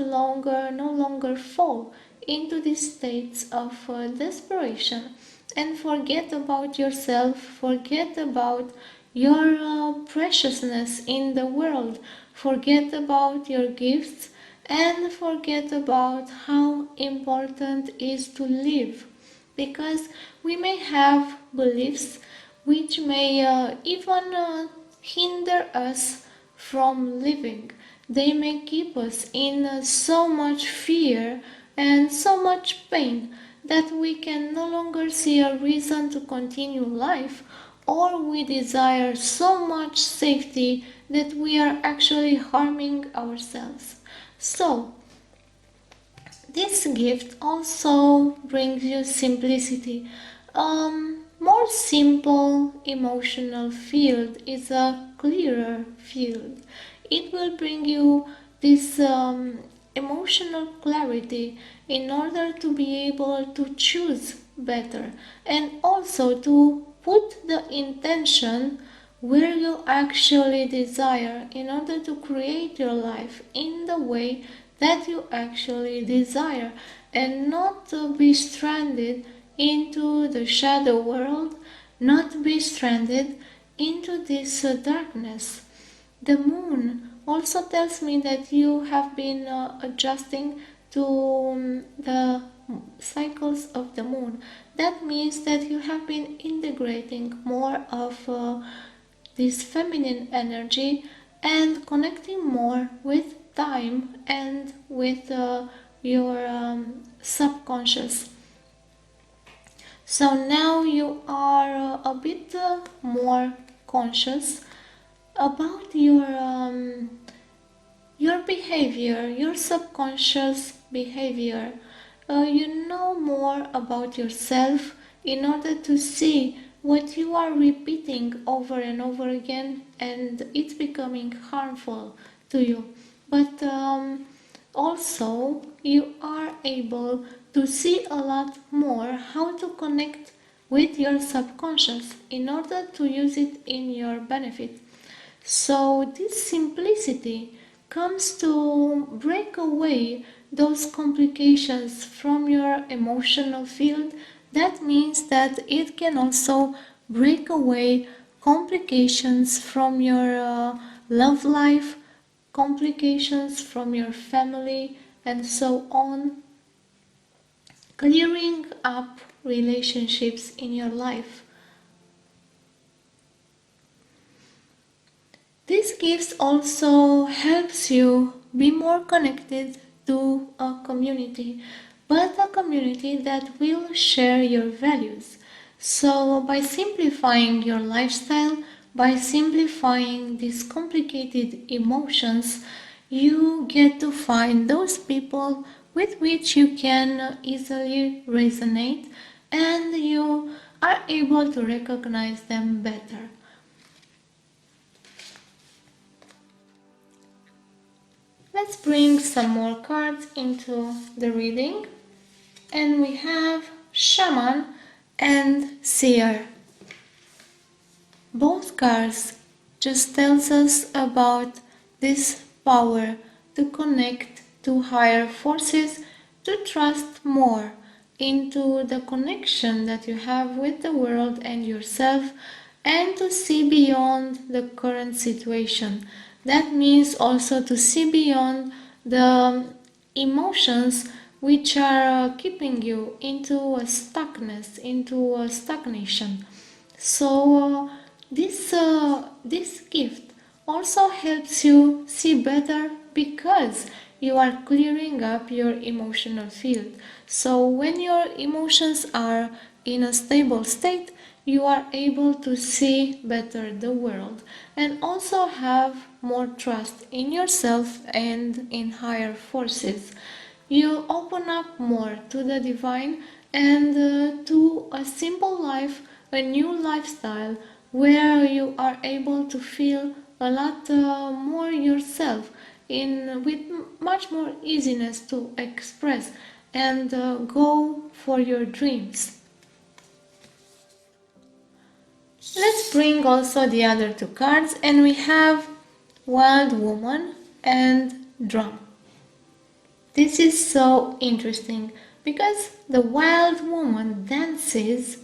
longer fall into these states of desperation and forget about yourself, forget about your preciousness in the world, forget about your gifts, and forget about how important it is to live, because we may have beliefs which may even hinder us from living. They may keep us in so much fear and so much pain that we can no longer see a reason to continue life, or we desire so much safety that we are actually harming ourselves. So, this gift also brings you simplicity. More simple emotional field is a clearer field. It will bring you this emotional clarity in order to be able to choose better, and also to put the intention where you actually desire in order to create your life in the way that you actually desire, and not to be stranded into the shadow world, not be stranded into this darkness. The moon also tells me that you have been adjusting to the cycles of the moon. That means that you have been integrating more of this feminine energy and connecting more with time and with your subconscious. So now you are a bit more conscious about your behavior, your subconscious behavior. You know more about yourself in order to see what you are repeating over and over again, and it's becoming harmful to you. But also you are able to see a lot more how to connect with your subconscious in order to use it in your benefit. So this simplicity comes to break away those complications from your emotional field. That means that it can also break away complications from your love life, complications from your family, and so on, clearing up relationships in your life. This gift also helps you be more connected to a community, but a community that will share your values. So by simplifying your lifestyle, by simplifying these complicated emotions, you get to find those people with which you can easily resonate, and you are able to recognize them better. Let's bring some more cards into the reading. And we have Shaman and Seer. Both cards just tells us about this power to connect to higher forces, to trust more into the connection that you have with the world and yourself, and to see beyond the current situation. That means also to see beyond the emotions which are keeping you into a stuckness, into a stagnation. So this gift also helps you see better because you are clearing up your emotional field. So when your emotions are in a stable state, you are able to see better the world and also have more trust in yourself and in higher forces. You open up more to the divine and to a simple life, a new lifestyle where you are able to feel a lot more yourself with much more easiness to express and go for your dreams. Let's bring also the other two cards, and we have Wild Woman and Drum. This is so interesting because the Wild Woman dances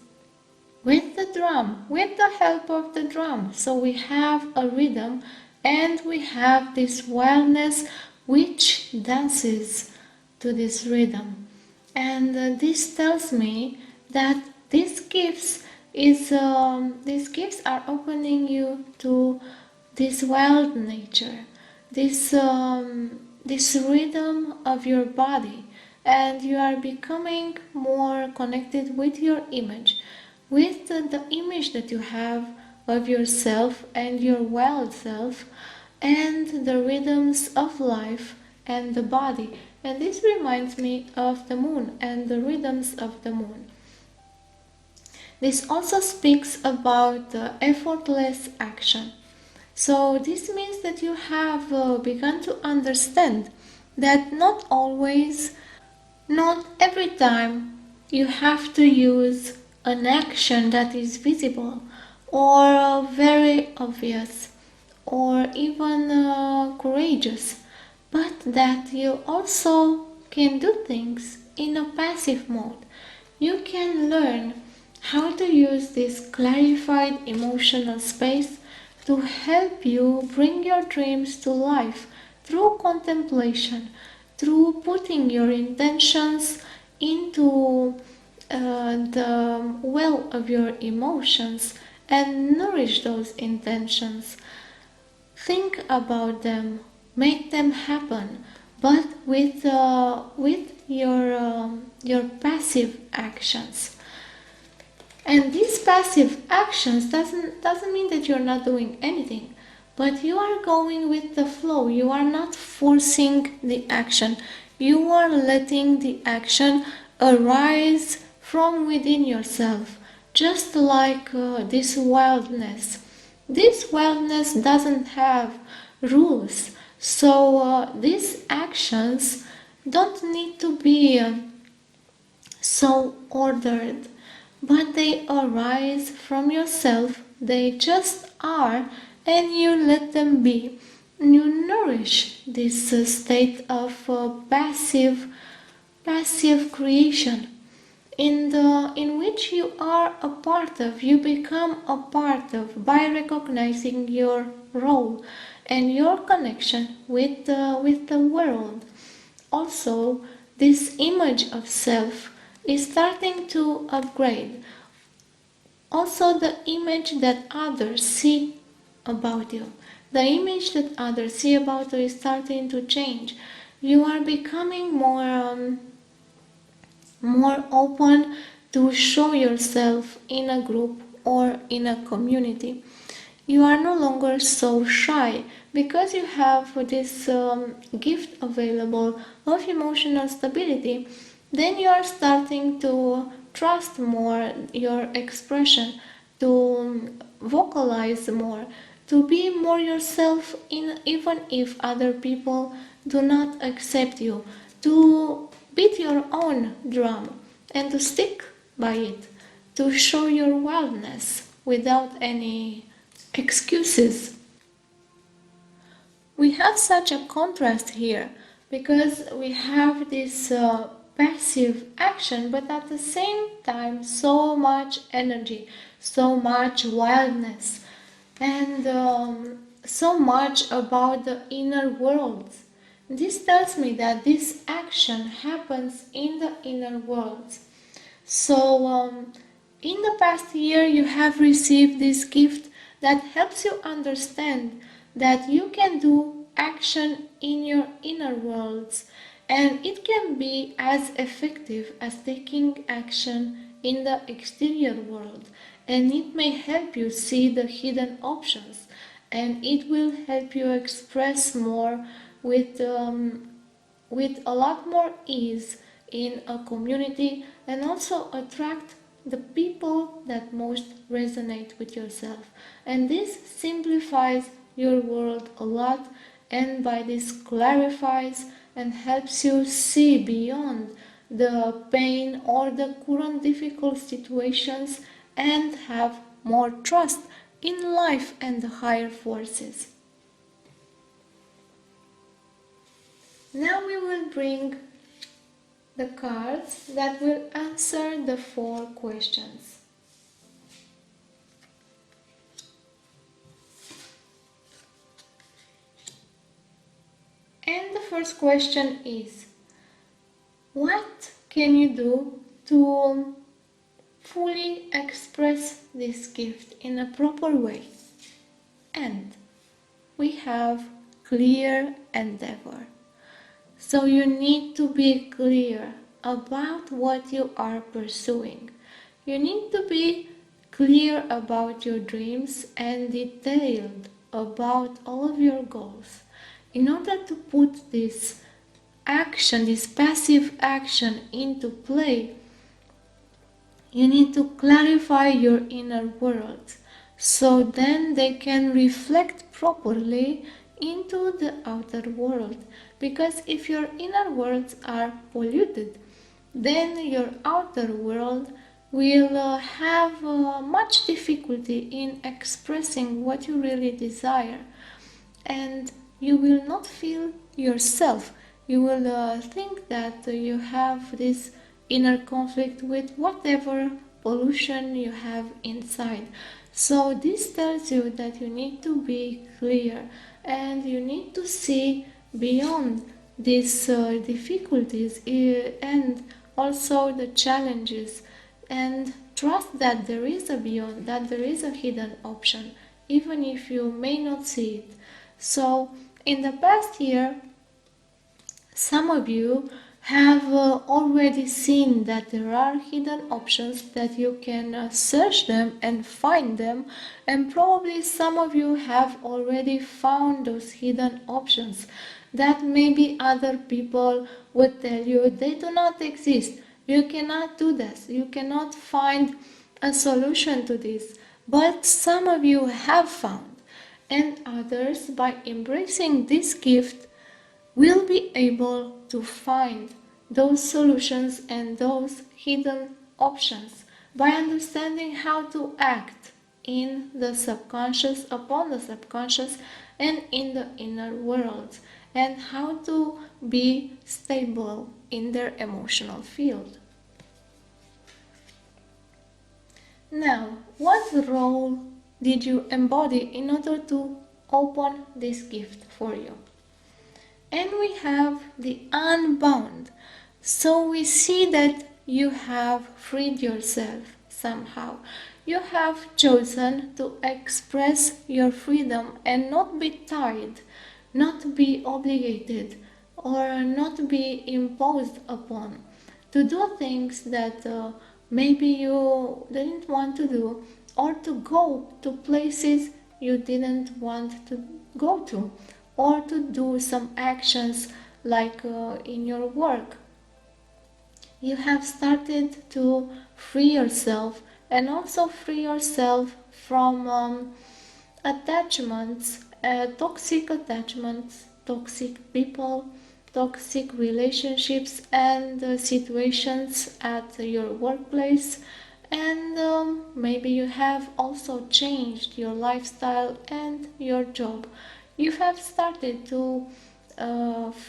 with the drum, with the help of the drum. So we have a rhythm and we have this wildness which dances to this rhythm. And this tells me that these gifts are opening you to this wild nature, this rhythm of your body, and you are becoming more connected with your image, with the image that you have of yourself and your wild self, and the rhythms of life and the body. And this reminds me of the moon and the rhythms of the moon. This also speaks about effortless action. So this means that you have begun to understand that not always, not every time you have to use an action that is visible or very obvious or even courageous, but that you also can do things in a passive mode. You can learn how to use this clarified emotional space to help you bring your dreams to life through contemplation, through putting your intentions into the well of your emotions and nourish those intentions. Think about them, make them happen, but with your passive actions. And these passive actions doesn't mean that you're not doing anything, but you are going with the flow. You are not forcing the action. You are letting the action arise from within yourself, just like this wildness. This wildness doesn't have rules, so these actions don't need to be so ordered, but they arise from yourself. They just are, and you let them be. You nourish this state of passive creation, in which you are a part of, you become a part of by recognizing your role and your connection with the world. Also, this image of self is starting to upgrade. Also, the image that others see about you. The image that others see about you is starting to change. You are becoming more open to show yourself in a group or in a community. You are no longer so shy because you have this gift available of emotional stability. Then you are starting to trust more your expression, to vocalize more, to be more yourself in even if other people do not accept you, to beat your own drum and to stick by it, to show your wildness without any excuses. We have such a contrast here because we have this passive action, but at the same time, so much energy, so much wildness, and so much about the inner world. This tells me that this action happens in the inner world. So, in the past year, you have received this gift that helps you understand that you can do action in your inner worlds, and it can be as effective as taking action in the exterior world, and it may help you see the hidden options, and it will help you express more with a lot more ease in a community, and also attract the people that most resonate with yourself. And this simplifies your world a lot, and by this clarifies and helps you see beyond the pain or the current difficult situations and have more trust in life and the higher forces. Now we will bring the cards that will answer the 4 questions. And the first question is, what can you do to fully express this gift in a proper way? And we have clear endeavor. So you need to be clear about what you are pursuing. You need to be clear about your dreams and detailed about all of your goals. In order to put this action, this passive action into play, you need to clarify your inner world, so then they can reflect properly into the outer world. Because if your inner worlds are polluted, then your outer world will have much difficulty in expressing what you really desire, and you will not feel yourself. You will think that you have this inner conflict with whatever pollution you have inside. So this tells you that you need to be clear, and you need to see beyond these difficulties and also the challenges, and trust that there is a beyond, that there is a hidden option, even if you may not see it. So in the past year, some of you have already seen that there are hidden options, that you can search them and find them, and probably some of you have already found those hidden options that maybe other people would tell you they do not exist. You cannot do this. You cannot find a solution to this. But some of you have found, and others, by embracing this gift, will be able to find those solutions and those hidden options by understanding how to act in the subconscious, upon the subconscious, and in the inner world, and how to be stable in their emotional field. Now, what role did you embody in order to open this gift for you? And we have the unbound. So we see that you have freed yourself somehow. You have chosen to express your freedom and not be tied, not be obligated, or not be imposed upon to do things that maybe you didn't want to do, or to go to places you didn't want to go to, or to do some actions like in your work. You have started to free yourself and also free yourself from attachments, toxic people, toxic relationships and situations at your workplace. And maybe you have also changed your lifestyle and your job. You have started to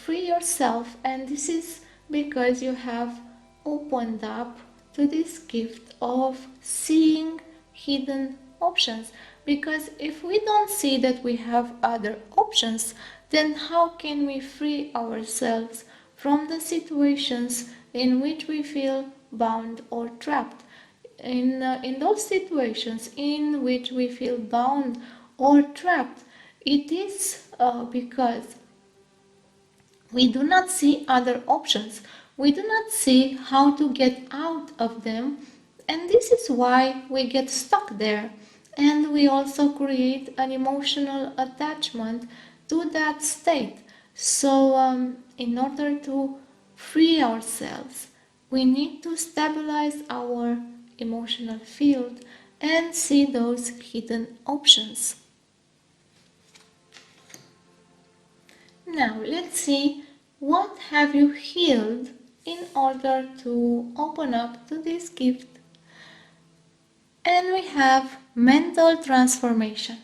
free yourself, and this is because you have opened up to this gift of seeing hidden options. Because if we don't see that we have other options, then how can we free ourselves from the situations in which we feel bound or trapped? In those situations in which we feel bound or trapped, it is because we do not see other options. We do not see how to get out of them, and this is why we get stuck there. And we also create an emotional attachment to that state. So, in order to free ourselves, we need to stabilize our emotional field and see those hidden options. Now let's see what have you healed in order to open up to this gift. And we have mental transformation.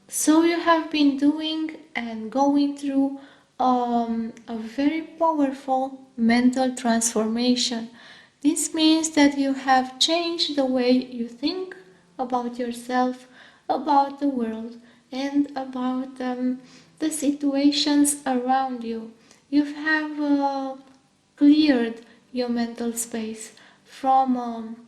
So you have been doing and going through a very powerful mental transformation. This means that you have changed the way you think about yourself, about the world, and about the situations around you. You have cleared your mental space from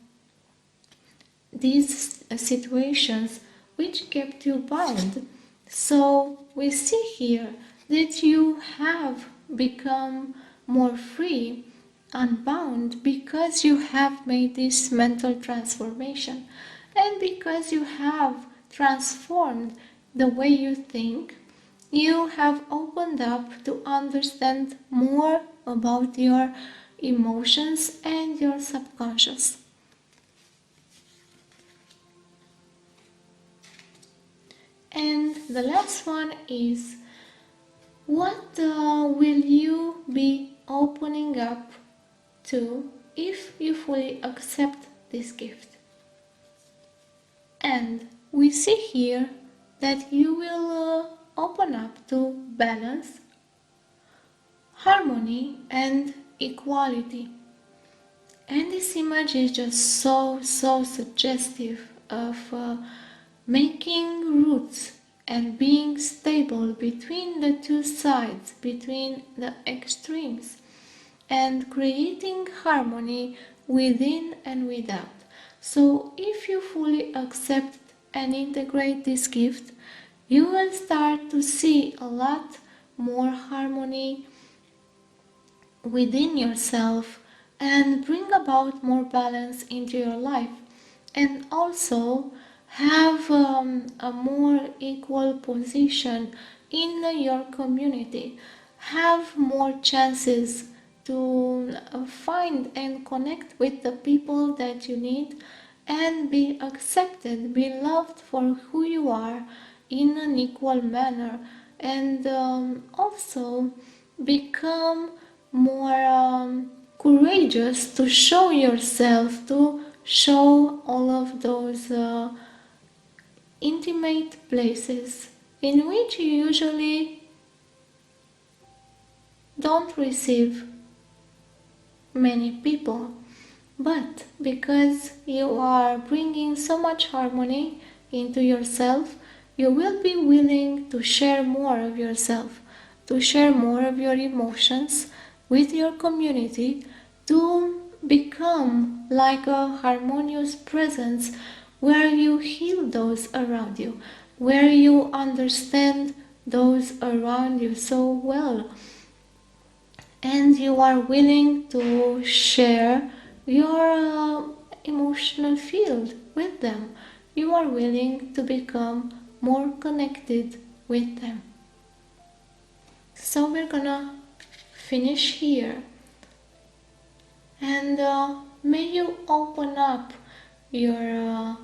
these situations which kept you bound. So we see here that you have become more free, unbound, because you have made this mental transformation and because you have transformed the way you think. You have opened up to understand more about your emotions and your subconscious. And the last one is, what will you be opening up to if you fully accept this gift? And we see here that you will open up to balance, harmony, and equality. And this image is just so suggestive of making roots and being stable between the two sides, between the extremes, and creating harmony within and without. So if you fully accept and integrate this gift, you will start to see a lot more harmony within yourself and bring about more balance into your life, and also have a more equal position in your community, have more chances to find and connect with the people that you need, and be accepted, be loved for who you are in an equal manner, and also become more courageous to show yourself, to show all of those intimate places in which you usually don't receive many people. But because you are bringing so much harmony into yourself, you will be willing to share more of yourself, to share more of your emotions with your community, to become like a harmonious presence where you heal those around you, where you understand those around you so well, and you are willing to share your emotional field with them. You are willing to become more connected with them. So we're gonna finish here, and may you open up your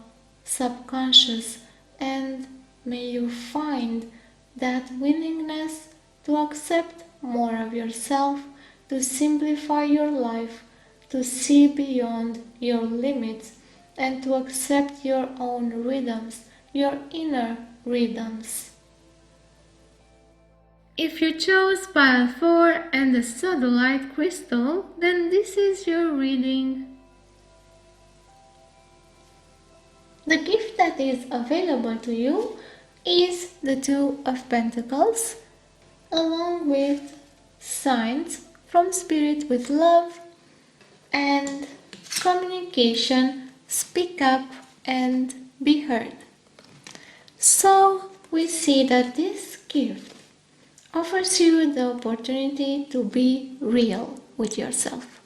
subconscious, and may you find that willingness to accept more of yourself, to simplify your life, to see beyond your limits, and to accept your own rhythms, your inner rhythms. If you chose pile 4 and the Sodalite crystal, then this is your reading. The gift that is available to you is the Two of Pentacles, along with signs from Spirit with love and communication, speak up and be heard. So we see that this gift offers you the opportunity to be real with yourself,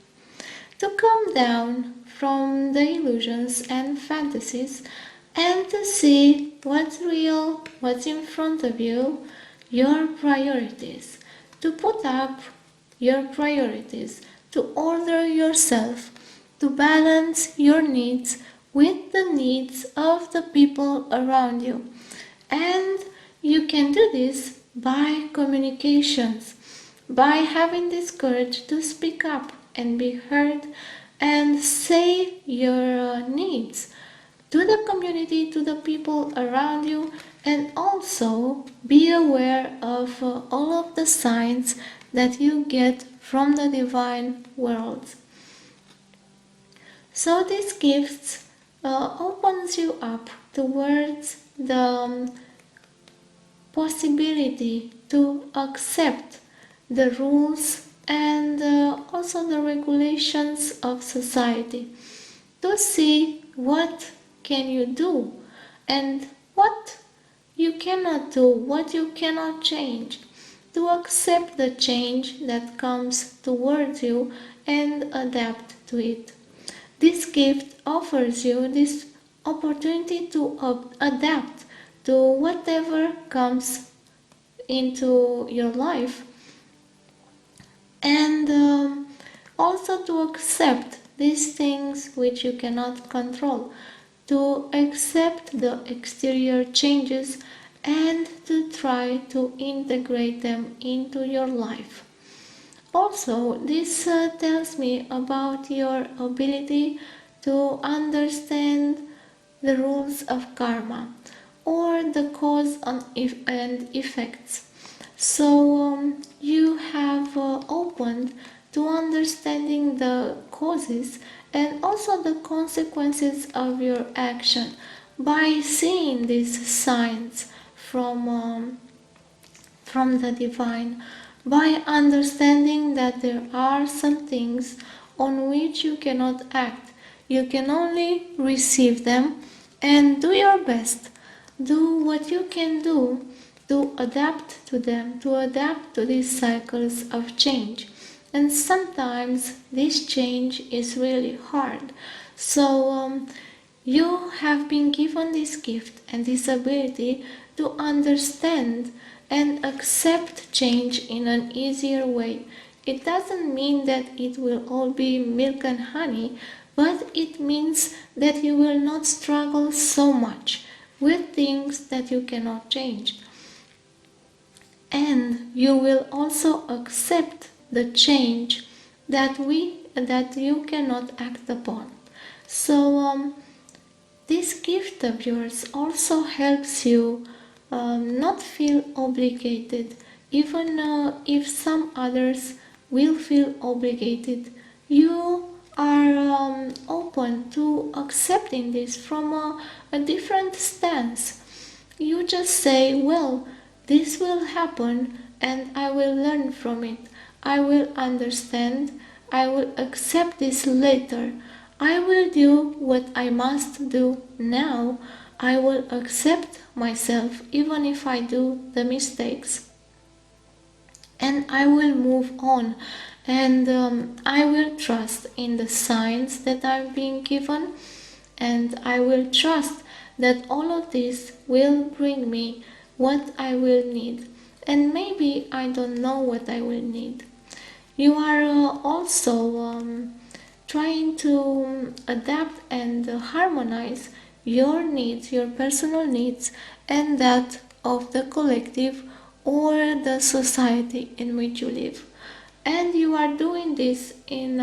to come down from the illusions and fantasies, and to see what's real, what's in front of you, your priorities, to put up your priorities, to order yourself, to balance your needs with the needs of the people around you. And you can do this by communications, by having this courage to speak up and be heard and say your needs to the community, to the people around you, and also be aware of all of the signs that you get from the divine world. So these gifts opens you up towards the possibility to accept the rules and also the regulations of society, to see what can you do and what you cannot do, what you cannot change, to accept the change that comes towards you and adapt to it. This gift offers you this opportunity to adapt to whatever comes into your life, and also to accept these things which you cannot control, to accept the exterior changes and to try to integrate them into your life. Also, this tells me about your ability to understand the rules of karma, or the cause and effects. So you have opened to understanding the causes and also the consequences of your action by seeing these signs from the divine, by understanding that there are some things on which you cannot act. You can only receive them and do your best. Do what you can do to adapt to them, to adapt to these cycles of change. And sometimes this change is really hard. So you have been given this gift and this ability to understand and accept change in an easier way. It doesn't mean that it will all be milk and honey, but it means that you will not struggle so much with things that you cannot change. And you will also accept the change that you cannot act upon. So this gift of yours also helps you not feel obligated, even if some others will feel obligated. You are open to accepting this from a different stance. You just say, well, this will happen and I will learn from it. I will understand, I will accept this later. I will do what I must do now. I will accept myself even if I do the mistakes. And I will move on, and I will trust in the signs that I'm being given, and I will trust that all of this will bring me what I will need. And maybe I don't know what I will need. You are also trying to adapt and harmonize your needs, your personal needs, and that of the collective or the society in which you live. And you are doing this in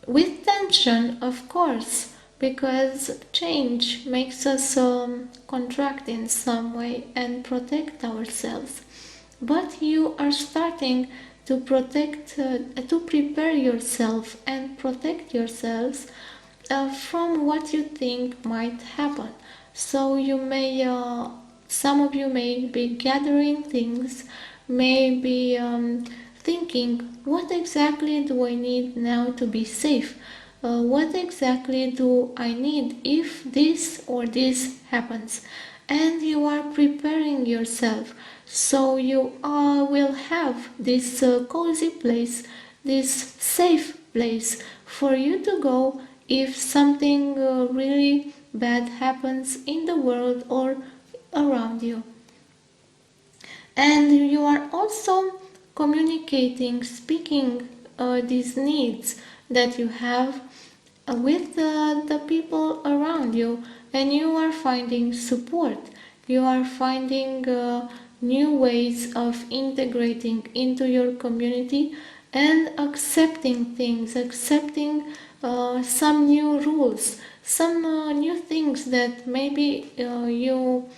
with tension, of course, because change makes us contract in some way and protect ourselves. But you are starting to to prepare yourself and protect yourselves from what you think might happen. So you may, some of you may be gathering things, may be thinking, what exactly do I need now to be safe? What exactly do I need if this or this happens? And you are preparing yourself, so you will have this cozy place, this safe place for you to go if something really bad happens in the world or around you. And you are also communicating, speaking these needs that you have with the people around you, and you are finding support. You are finding new ways of integrating into your community and accepting things, accepting some new rules, some new things that maybe you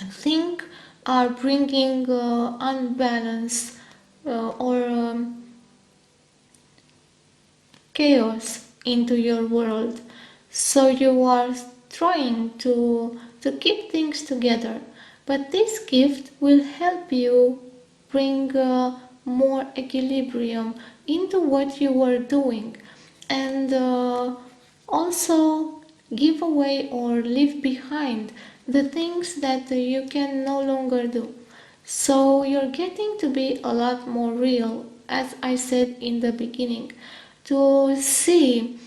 think are bringing unbalance or chaos into your world. So you are trying to keep things together. But this gift will help you bring more equilibrium into what you are doing, and also give away or leave behind the things that you can no longer do. So you're getting to be a lot more real, as I said in the beginning, to see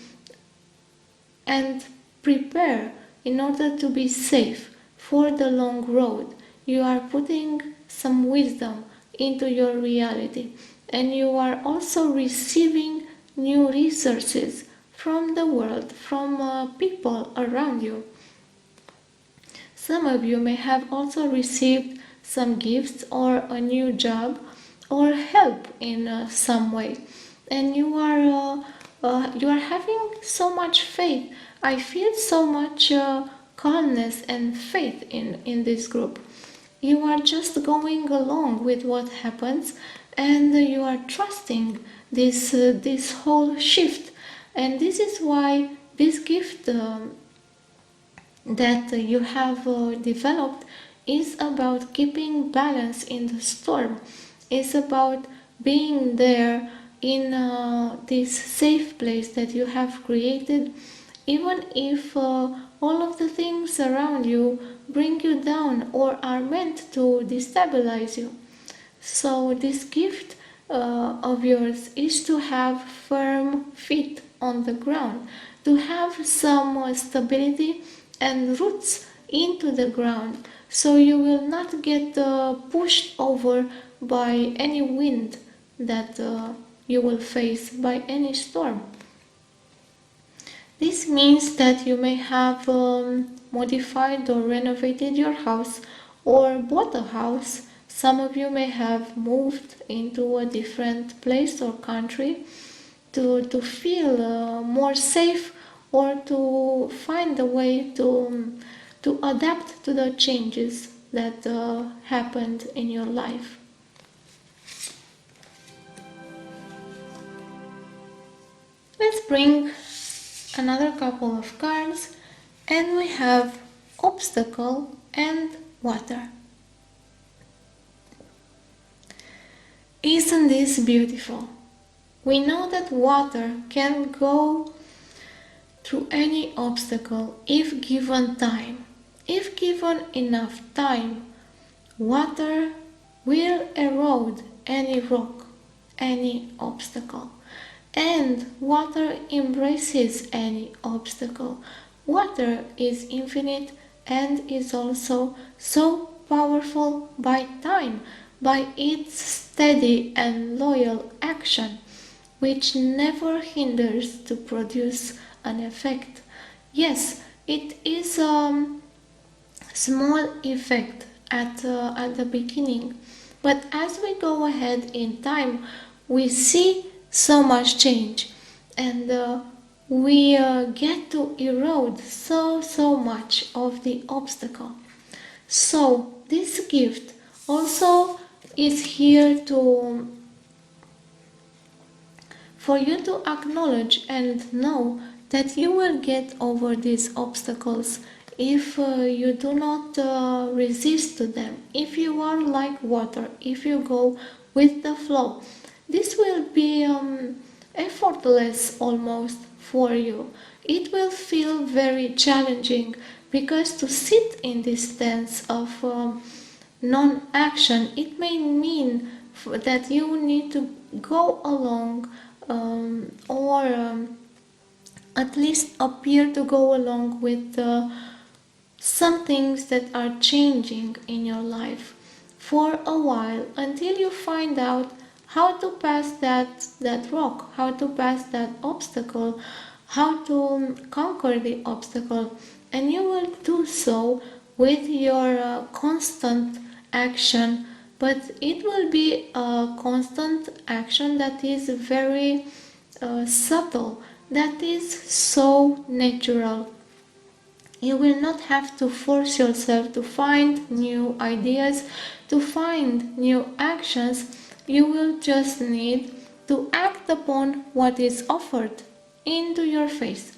and prepare in order to be safe for the long road. You are putting some wisdom into your reality, and you are also receiving new resources from the world, from people around you. Some of you may have also received some gifts or a new job or help in some way, and you are having so much faith. I feel so much calmness and faith in this group. You are just going along with what happens, and you are trusting this whole shift. And this is why this gift that you have developed is about keeping balance in the storm. It's about being there in this safe place that you have created, even if all of the things around you bring you down or are meant to destabilize you. So this gift of yours is to have firm feet on the ground, to have some stability and roots into the ground, so you will not get pushed over by any wind that you will face, by any storm. This means that you may have modified or renovated your house or bought a house. Some of you may have moved into a different place or country to feel more safe, or to find a way to adapt to the changes that happened in your life. Let's bring another couple of cards, and we have obstacle and water. Isn't this beautiful? We know that water can go through any obstacle if given time. If given enough time, water will erode any rock, any obstacle. And water embraces any obstacle. Water is infinite and is also so powerful by time, by its steady and loyal action, which never hinders to produce an effect. Yes, it is a small effect at the beginning, but as we go ahead in time, we see so much change, and we get to erode so much of the obstacle. So this gift also is here to for you to acknowledge and know that you will get over these obstacles if you do not resist to them, if you are like water, if you go with the flow. This will be effortless almost for you. It will feel very challenging because to sit in this stance of non-action, it may mean that you need to go along or at least appear to go along with some things that are changing in your life for a while until you find out how to pass that rock, how to pass that obstacle, how to conquer the obstacle, and you will do so with your constant action, but it will be a constant action that is very subtle, that is so natural. You will not have to force yourself to find new ideas, to find new actions. You will just need to act upon what is offered into your face.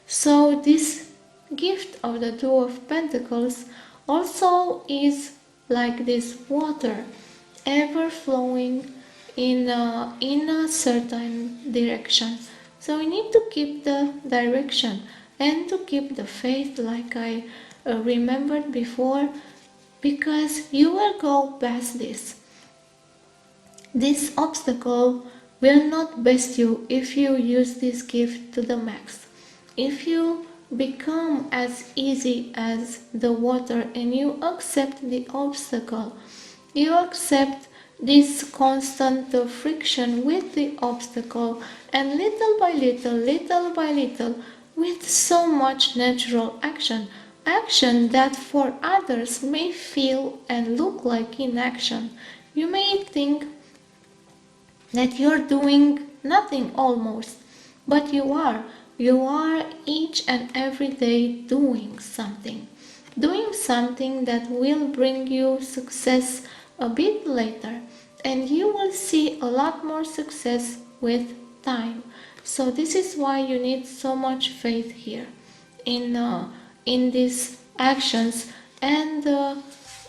So this gift of the Two of Pentacles also is like this water, ever flowing in a certain direction. So we need to keep the direction and to keep the faith, like I remembered before, because you will go past this. This obstacle will not best you if you use this gift to the max. If you become as easy as the water and you accept the obstacle, you accept this constant friction with the obstacle, and little by little, with so much natural action that for others may feel and look like inaction. You may think that you're doing nothing almost, but you are. You are each and every day doing something that will bring you success a bit later, and you will see a lot more success with time. So this is why you need so much faith here in these actions, and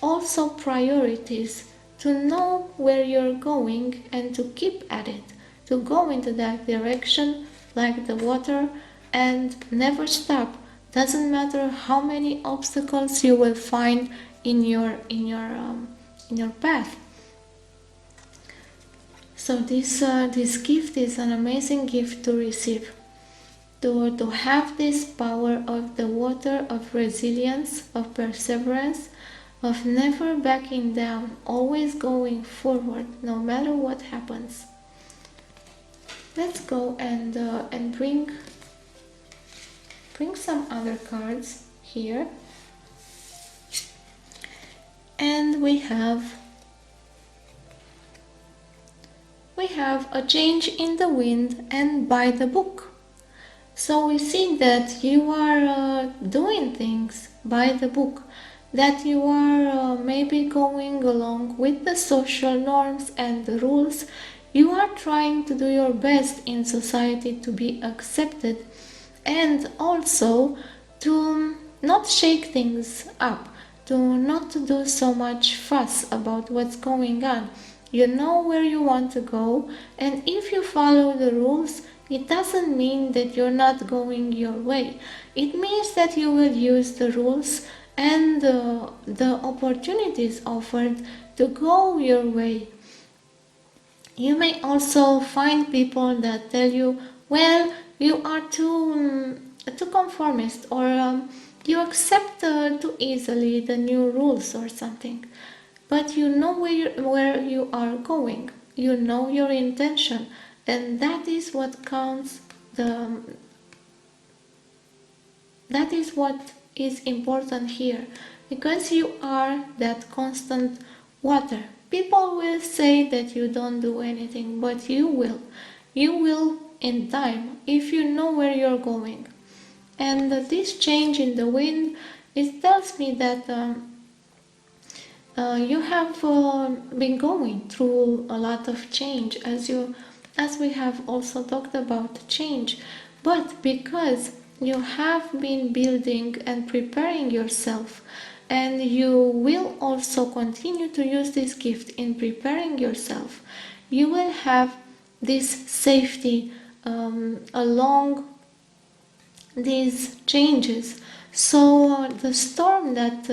also priorities, to know where you're going and to keep at it, to go into that direction like the water and never stop. Doesn't matter how many obstacles you will find in your path. So this gift is an amazing gift to receive, to have this power of the water, of resilience, of perseverance, of never backing down, always going forward no matter what happens. Let's go and bring some other cards here. And we have a change in the wind and by the book. So we see that you are doing things by the book, that you are maybe going along with the social norms and the rules. You are trying to do your best in society to be accepted, and also to not shake things up, to not do so much fuss about what's going on. You know where you want to go, and if you follow the rules, it doesn't mean that you're not going your way. It means that you will use the rules and the opportunities offered to go your way. You may also find people that tell you, well, you are too conformist, or you accept too easily the new rules or something. But you know where you are going. You know your intention, and that is what counts. That is what is important here, because you are that constant water. People will say that you don't do anything, but you will. You will in time if you know where you're going. And this change in the wind, it tells me that you have been going through a lot of change, as we have also talked about change, but because you have been building and preparing yourself, and you will also continue to use this gift in preparing yourself, you will have this safety along these changes. So the storm that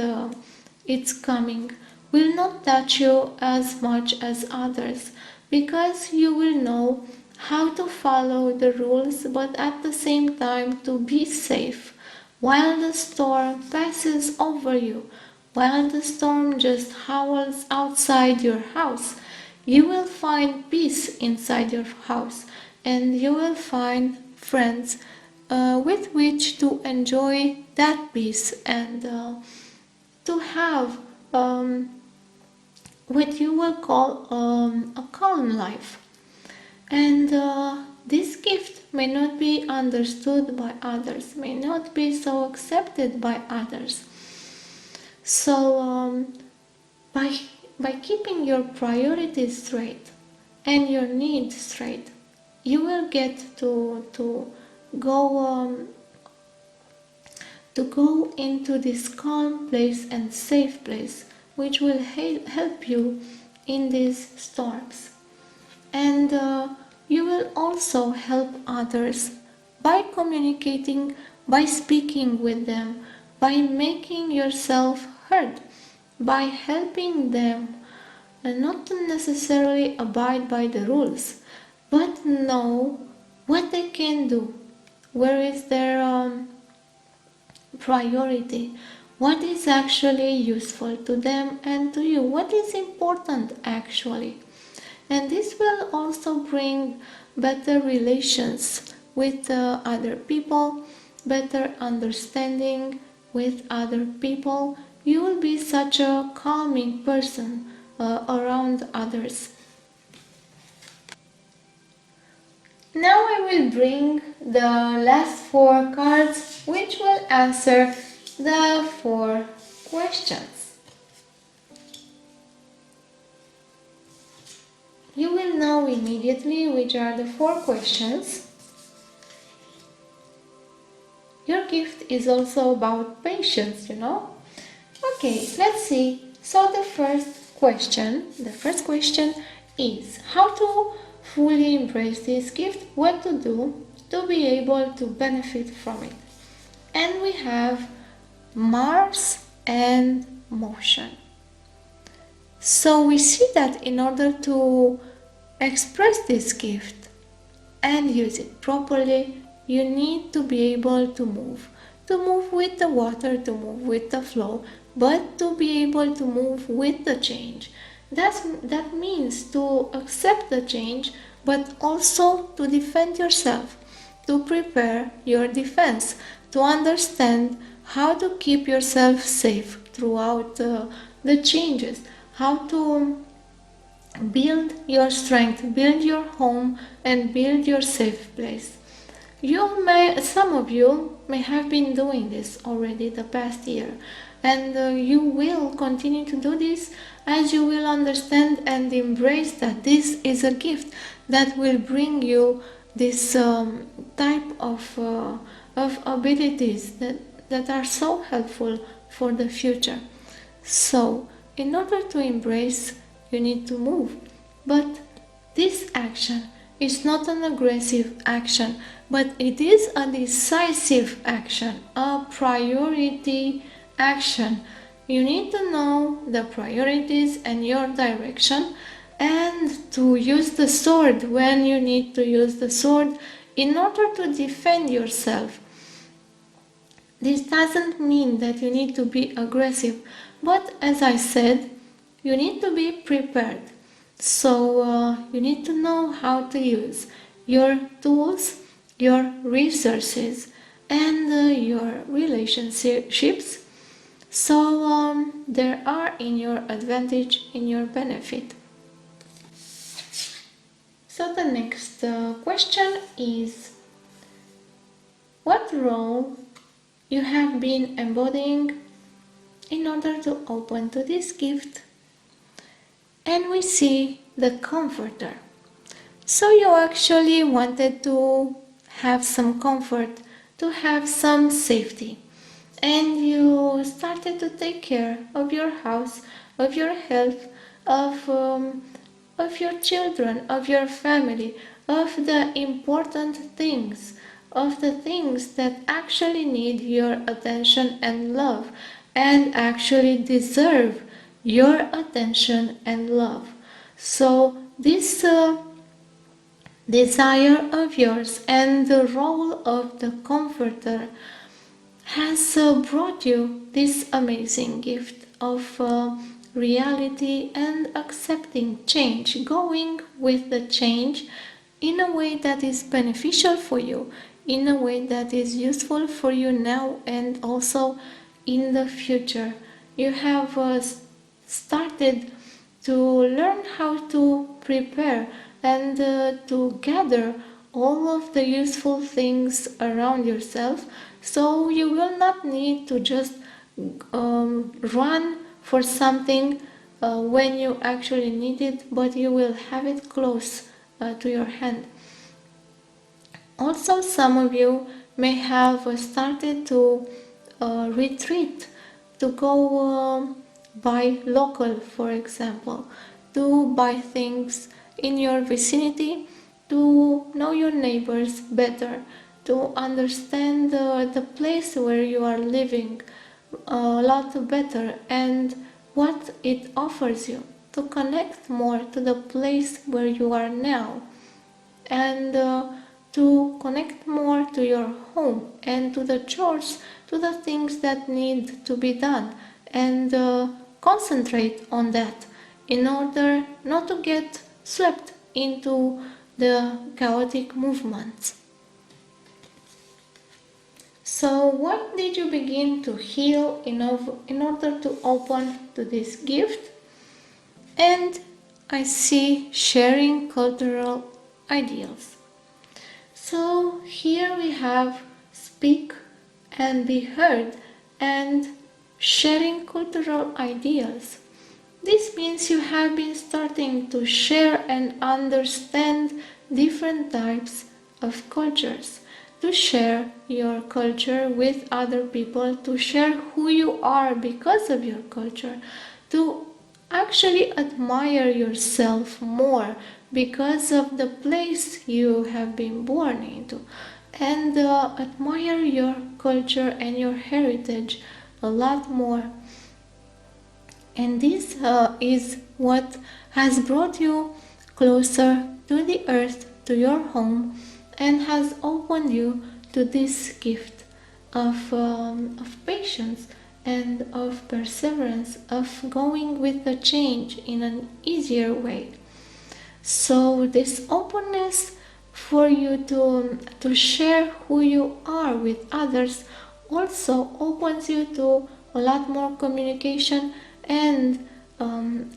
it's coming will not touch you as much as others, because you will know how to follow the rules, but at the same time to be safe while the storm passes over you, while the storm just howls outside your house. You will find peace inside your house, and you will find friends with which to enjoy that peace, and to have what you will call a calm life. And this gift may not be understood by others, may not be so accepted by others. So by keeping your priorities straight and your needs straight, you will get to go into this calm place and safe place, which will help you in these storms. And you will also help others by communicating, by speaking with them, by making yourself heard, by helping them not to necessarily abide by the rules, but know what they can do, where is their priority, what is actually useful to them and to you, what is important actually. And this will also bring better relations with other people, better understanding with other people. You will be such a calming person around others. Now I will bring the last 4 cards, which will answer the 4 questions. You will know immediately which are the 4 questions. Your gift is also about patience, you know. Okay, let's see. So the first question is how to fully embrace this gift, what to do to be able to benefit from it. And we have Mars and motion. So we see that in order to express this gift and use it properly, you need to be able to move with the water, to move with the flow, but to be able to move with the change. That means to accept the change, but also to defend yourself, to prepare your defense, to understand how to keep yourself safe throughout the changes, how to build your strength, build your home, and build your safe place. Some of you may have been doing this already the past year, and you will continue to do this as you will understand and embrace that this is a gift that will bring you this type of abilities that are so helpful for the future. So, in order to embrace, you need to move. But this action is not an aggressive action, but it is a decisive action, a priority action. You need to know the priorities and your direction, and to use the sword when you need to use the sword in order to defend yourself. This doesn't mean that you need to be aggressive, but as I said, you need to be prepared. So you need to know how to use your tools, your resources, and your relationships. So they are in your advantage, in your benefit. So the next question is, what role you have been embodying in order to open to this gift? And we see the comforter. So you actually wanted to have some comfort, to have some safety. And you started to take care of your house, of your health, of your children, of your family, of the important things, of the things that actually need your attention and love, and actually deserve your attention and love. So this desire of yours and the role of the comforter has brought you this amazing gift of reality and accepting change, going with the change in a way that is beneficial for you, in a way that is useful for you now and also in the future. You have started to learn how to prepare and to gather all of the useful things around yourself, so you will not need to just run for something when you actually need it, but you will have it close to your hand. Also, some of you may have started to retreat, to go buy local, for example, to buy things in your vicinity, to know your neighbors better, to understand the place where you are living a lot better and what it offers you, to connect more to the place where you are now, and to connect more to your home and to the chores, to the things that need to be done, and concentrate on that in order not to get swept into the chaotic movements. So what did you begin to heal in order to open to this gift? And I see sharing cultural ideals. So here we have speak and be heard and sharing cultural ideals. This means you have been starting to share and understand different types of cultures, to share your culture with other people, to share who you are because of your culture, to actually admire yourself more because of the place you have been born into, and admire your culture and your heritage a lot more. And this is what has brought you closer to the earth, to your home, and has opened you to this gift of patience and of perseverance, of going with the change in an easier way. So this openness for you to share who you are with others also opens you to a lot more communication and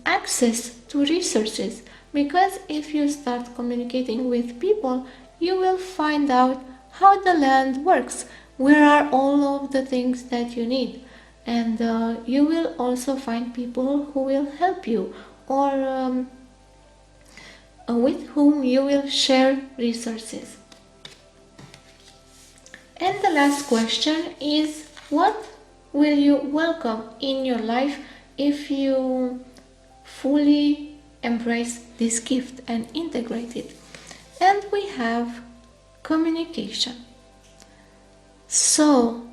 access to resources, because if you start communicating with people, you will find out how the land works, where are all of the things that you need, and you will also find people who will help you, or with whom you will share resources. And the last question is, what will you welcome in your life if you fully embrace this gift and integrate it. And we have communication. So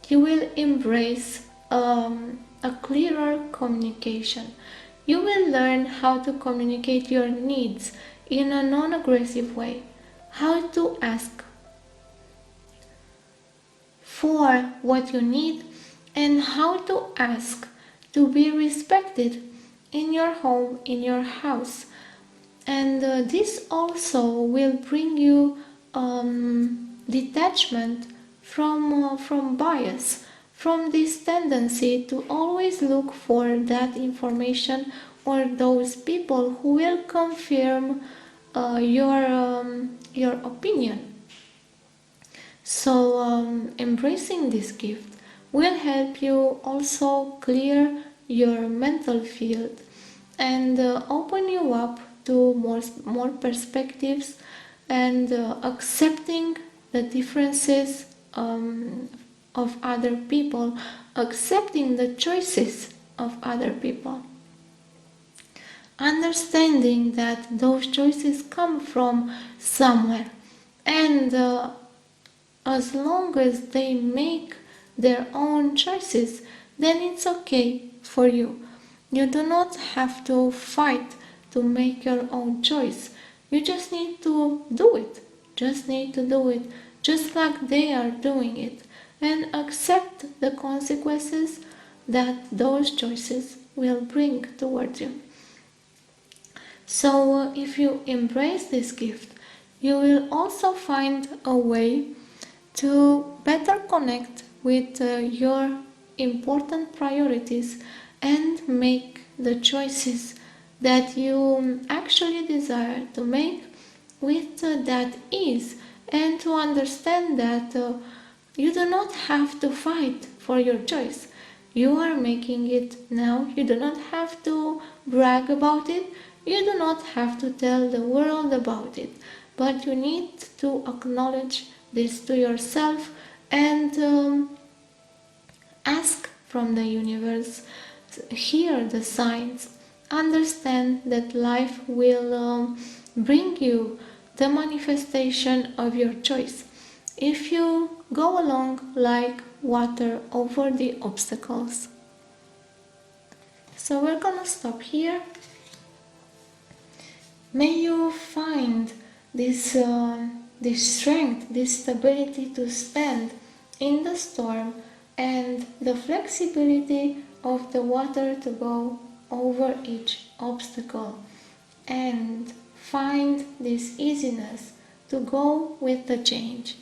you will embrace a clearer communication. You will learn how to communicate your needs in a non-aggressive way, how to ask for what you need, and how to ask to be respected in your home, in your house. And this also will bring you detachment from bias, from this tendency to always look for that information or those people who will confirm your opinion. So embracing this gift will help you also clear your mental field and open you up to more perspectives and accepting the differences of other people, accepting the choices of other people, understanding that those choices come from somewhere, and as long as they make their own choices, then it's okay for you. You do not have to fight to make your own choice. You just need to do it. Just need to do it just like they are doing it, and accept the consequences that those choices will bring towards you. So if you embrace this gift, you will also find a way to better connect with your important priorities and make the choices that you actually desire to make with that ease, and to understand that you do not have to fight for your choice. You are making it now. You do not have to brag about it. You do not have to tell the world about it. But you need to acknowledge this to yourself and ask from the universe, hear the signs, understand that life will bring you the manifestation of your choice if you go along like water over the obstacles. So we're gonna stop here. May you find this strength, this stability to stand in the storm, and the flexibility of the water to go over each obstacle, and find this easiness to go with the change.